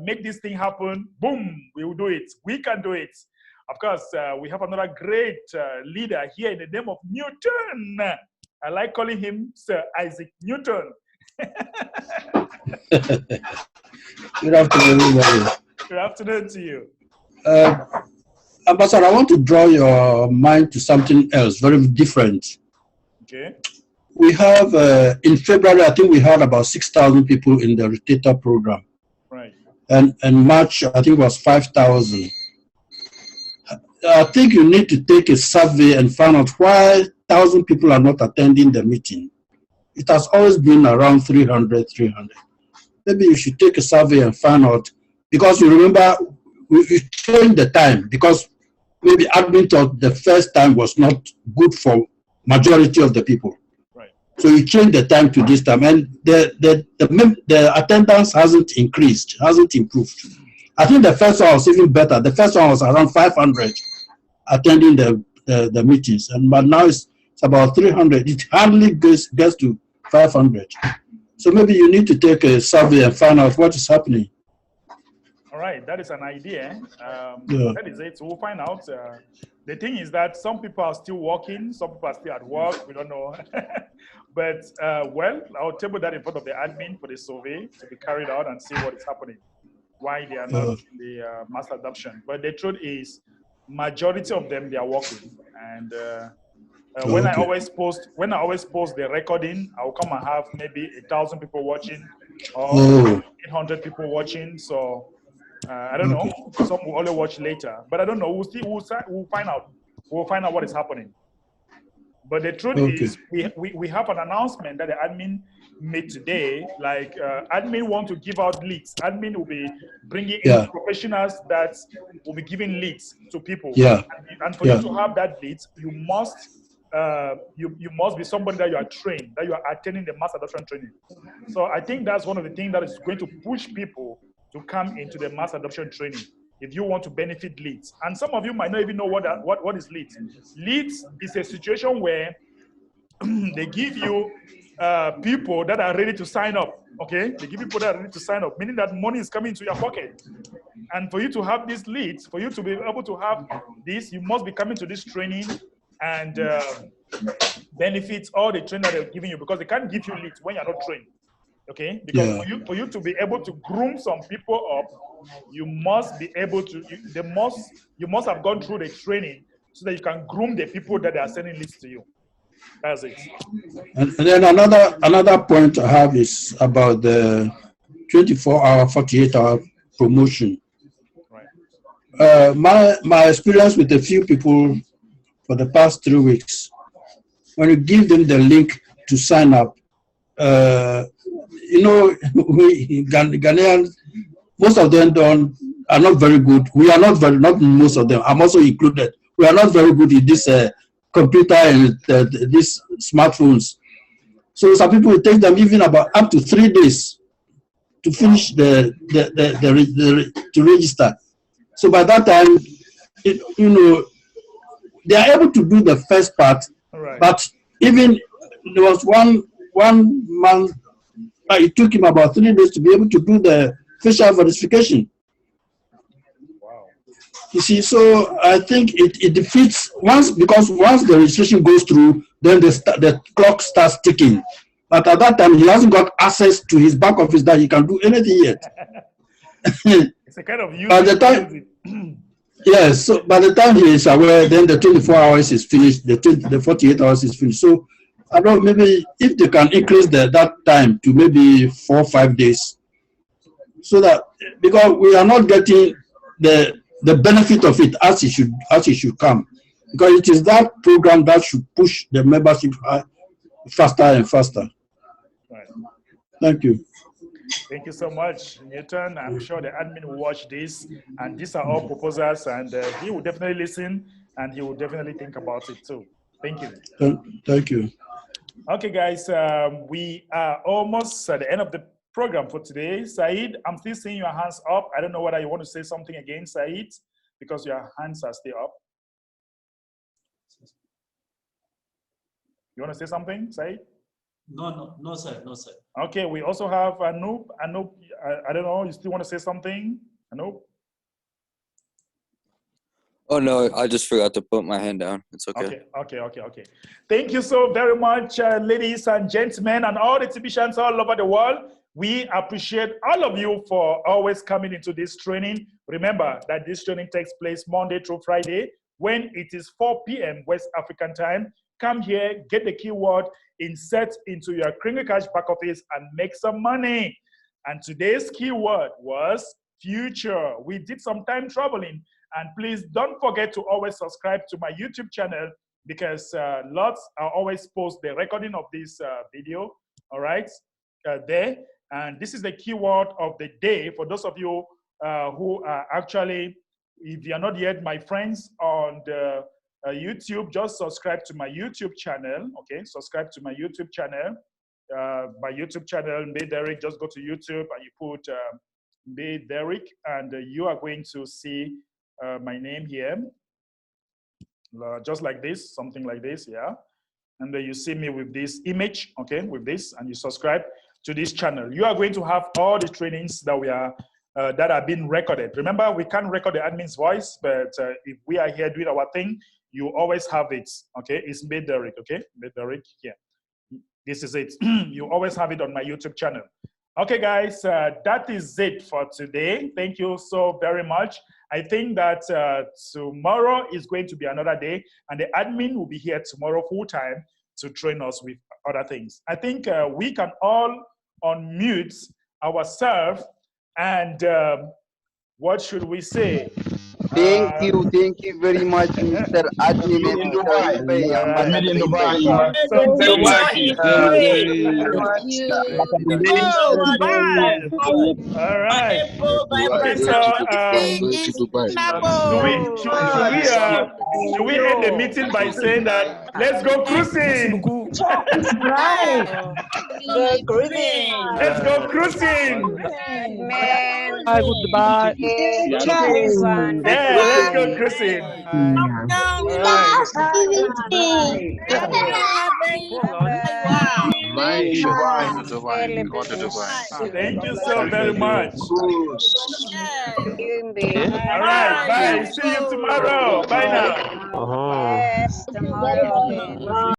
make this thing happen, boom, we will do it. We can do it. Of course, we have another great leader here in the name of Newton. I like calling him Sir Isaac Newton. Good afternoon, everybody. Good afternoon to you. Ambassador, I want to draw your mind to something else, very different. Okay. We have, in February, I think we had about 6,000 people in the rotator program. Right. and March, I think it was 5,000. I think you need to take a survey and find out why 1,000 people are not attending the meeting. It has always been around 300. Maybe you should take a survey and find out, because you remember we changed the time because maybe admin thought the first time was not good for majority of the people. Right. So you changed the time to this time, and the attendance hasn't increased, hasn't improved. I think the first one was even better. The first one was around 500 attending the meetings, but now it's about 300. It hardly gets to 500. So maybe you need to take a survey and find out what is happening. All right, that is an idea. Yeah. That is it. So we'll find out. The thing is that some people are still working, some people are still at work. We don't know. But, well, I'll table that in front of the admin for the survey to be carried out and see what is happening, why they are not in the mass adoption. But the truth is, majority of them, they are working. And when I always post the recording, I'll come and have maybe 1,000 people watching or 800 people watching. So I don't know. Some will only watch later, but I don't know. We'll find out. We'll find out what is happening. But the truth is, we have an announcement that the admin made today. Like admin want to give out leads. Admin will be bringing in professionals that will be giving leads to people. Yeah. And for you to have that leads, you must you must be somebody that you are trained, that you are attending the mass adoption training. So I think that's one of the things that is going to push people to come into the mass adoption training if you want to benefit leads. And some of you might not even know what is leads. Leads is a situation where they give you people that are ready to sign up, okay? They give people that are ready to sign up, meaning that money is coming into your pocket. And for you to have these leads, for you to be able to have this, you must be coming to this training and benefit all the training that they're giving you, because they can't give you leads when you're not trained. Okay, because for you to be able to groom some people up, you must be able to. You must have gone through the training so that you can groom the people that are sending leads to you. That's it. And then another point I have is about the 24-hour, 48-hour promotion. Right. My experience with a few people for the past 3 weeks, when you give them the link to sign up, you know, we Ghanaians, most of them are not very good. We are not most of them. I'm also included. We are not very good in this computer and these smartphones. So some people will take them even about up to 3 days to finish to register. So by that time, you know, they are able to do the first part. Right. But even there was one man. It took him about 3 days to be able to do the facial verification. Wow. You see, so I think it defeats because once the registration goes through, then the clock starts ticking. But at that time, he hasn't got access to his back office that he can do anything yet. It's a kind of use. By the time, yes, so by the time he is aware, then the 24 hours is finished, the 48 hours is finished. So I don't know, maybe if they can increase that time to maybe 4 or 5 days, so that, because we are not getting the benefit of it as it should come, because it is that program that should push the membership faster and faster. Right. Thank you. Thank you so much, Newton. I'm sure the admin will watch this, and these are all proposals, and he will definitely listen, and he will definitely think about it too. Thank you. Thank you. Okay, guys, we are almost at the end of the program for today. Said, I'm still seeing your hands up. I don't know whether you want to say something again, Said, because your hands are still up. You want to say something, Said? No, sir. Okay, we also have Anoop. Anoop, I don't know, you still want to say something? Anoop? Oh, no, I just forgot to put my hand down. It's okay. Okay. Thank you so very much, ladies and gentlemen, and all the Tbcians all over the world. We appreciate all of you for always coming into this training. Remember that this training takes place Monday through Friday when it is 4 p.m. West African time. Come here, get the keyword, insert into your Kringle Cash back office, and make some money. And today's keyword was future. We did some time traveling. And please don't forget to always subscribe to my YouTube channel because lots are always post the recording of this video, all right, there. And this is the keyword of the day for those of you who are actually, if you're not yet my friends on the YouTube, just subscribe to my YouTube channel, okay? Subscribe to my YouTube channel. My YouTube channel, Mbe Derek, just go to YouTube and you put Mbe Derek and you are going to see my name here. Just like this, something like this, yeah. And then you see me with this image, okay, with this, and you subscribe to this channel. You are going to have all the trainings that we are that are being recorded. Remember, we can't record the admin's voice, but if we are here doing our thing, you always have it, okay? It's Mbe Derek, okay? Mbe Derek here. This is it. You always have it on my YouTube channel. Okay, guys, that is it for today. Thank you so very much. I think that tomorrow is going to be another day, and the admin will be here tomorrow full time to train us with other things. I think we can all unmute ourselves and what should we say? Thank you very much, Mr. Admin and Mr. Imbe, Ambassador Imbe. So very much. All right. Okay, so should we end the meeting by saying that let's go cruising? Let's go cruising. Goodbye. Yeah, let's go cruising. Thank you so very much. All right, bye. See you tomorrow. Bye now. Tomorrow.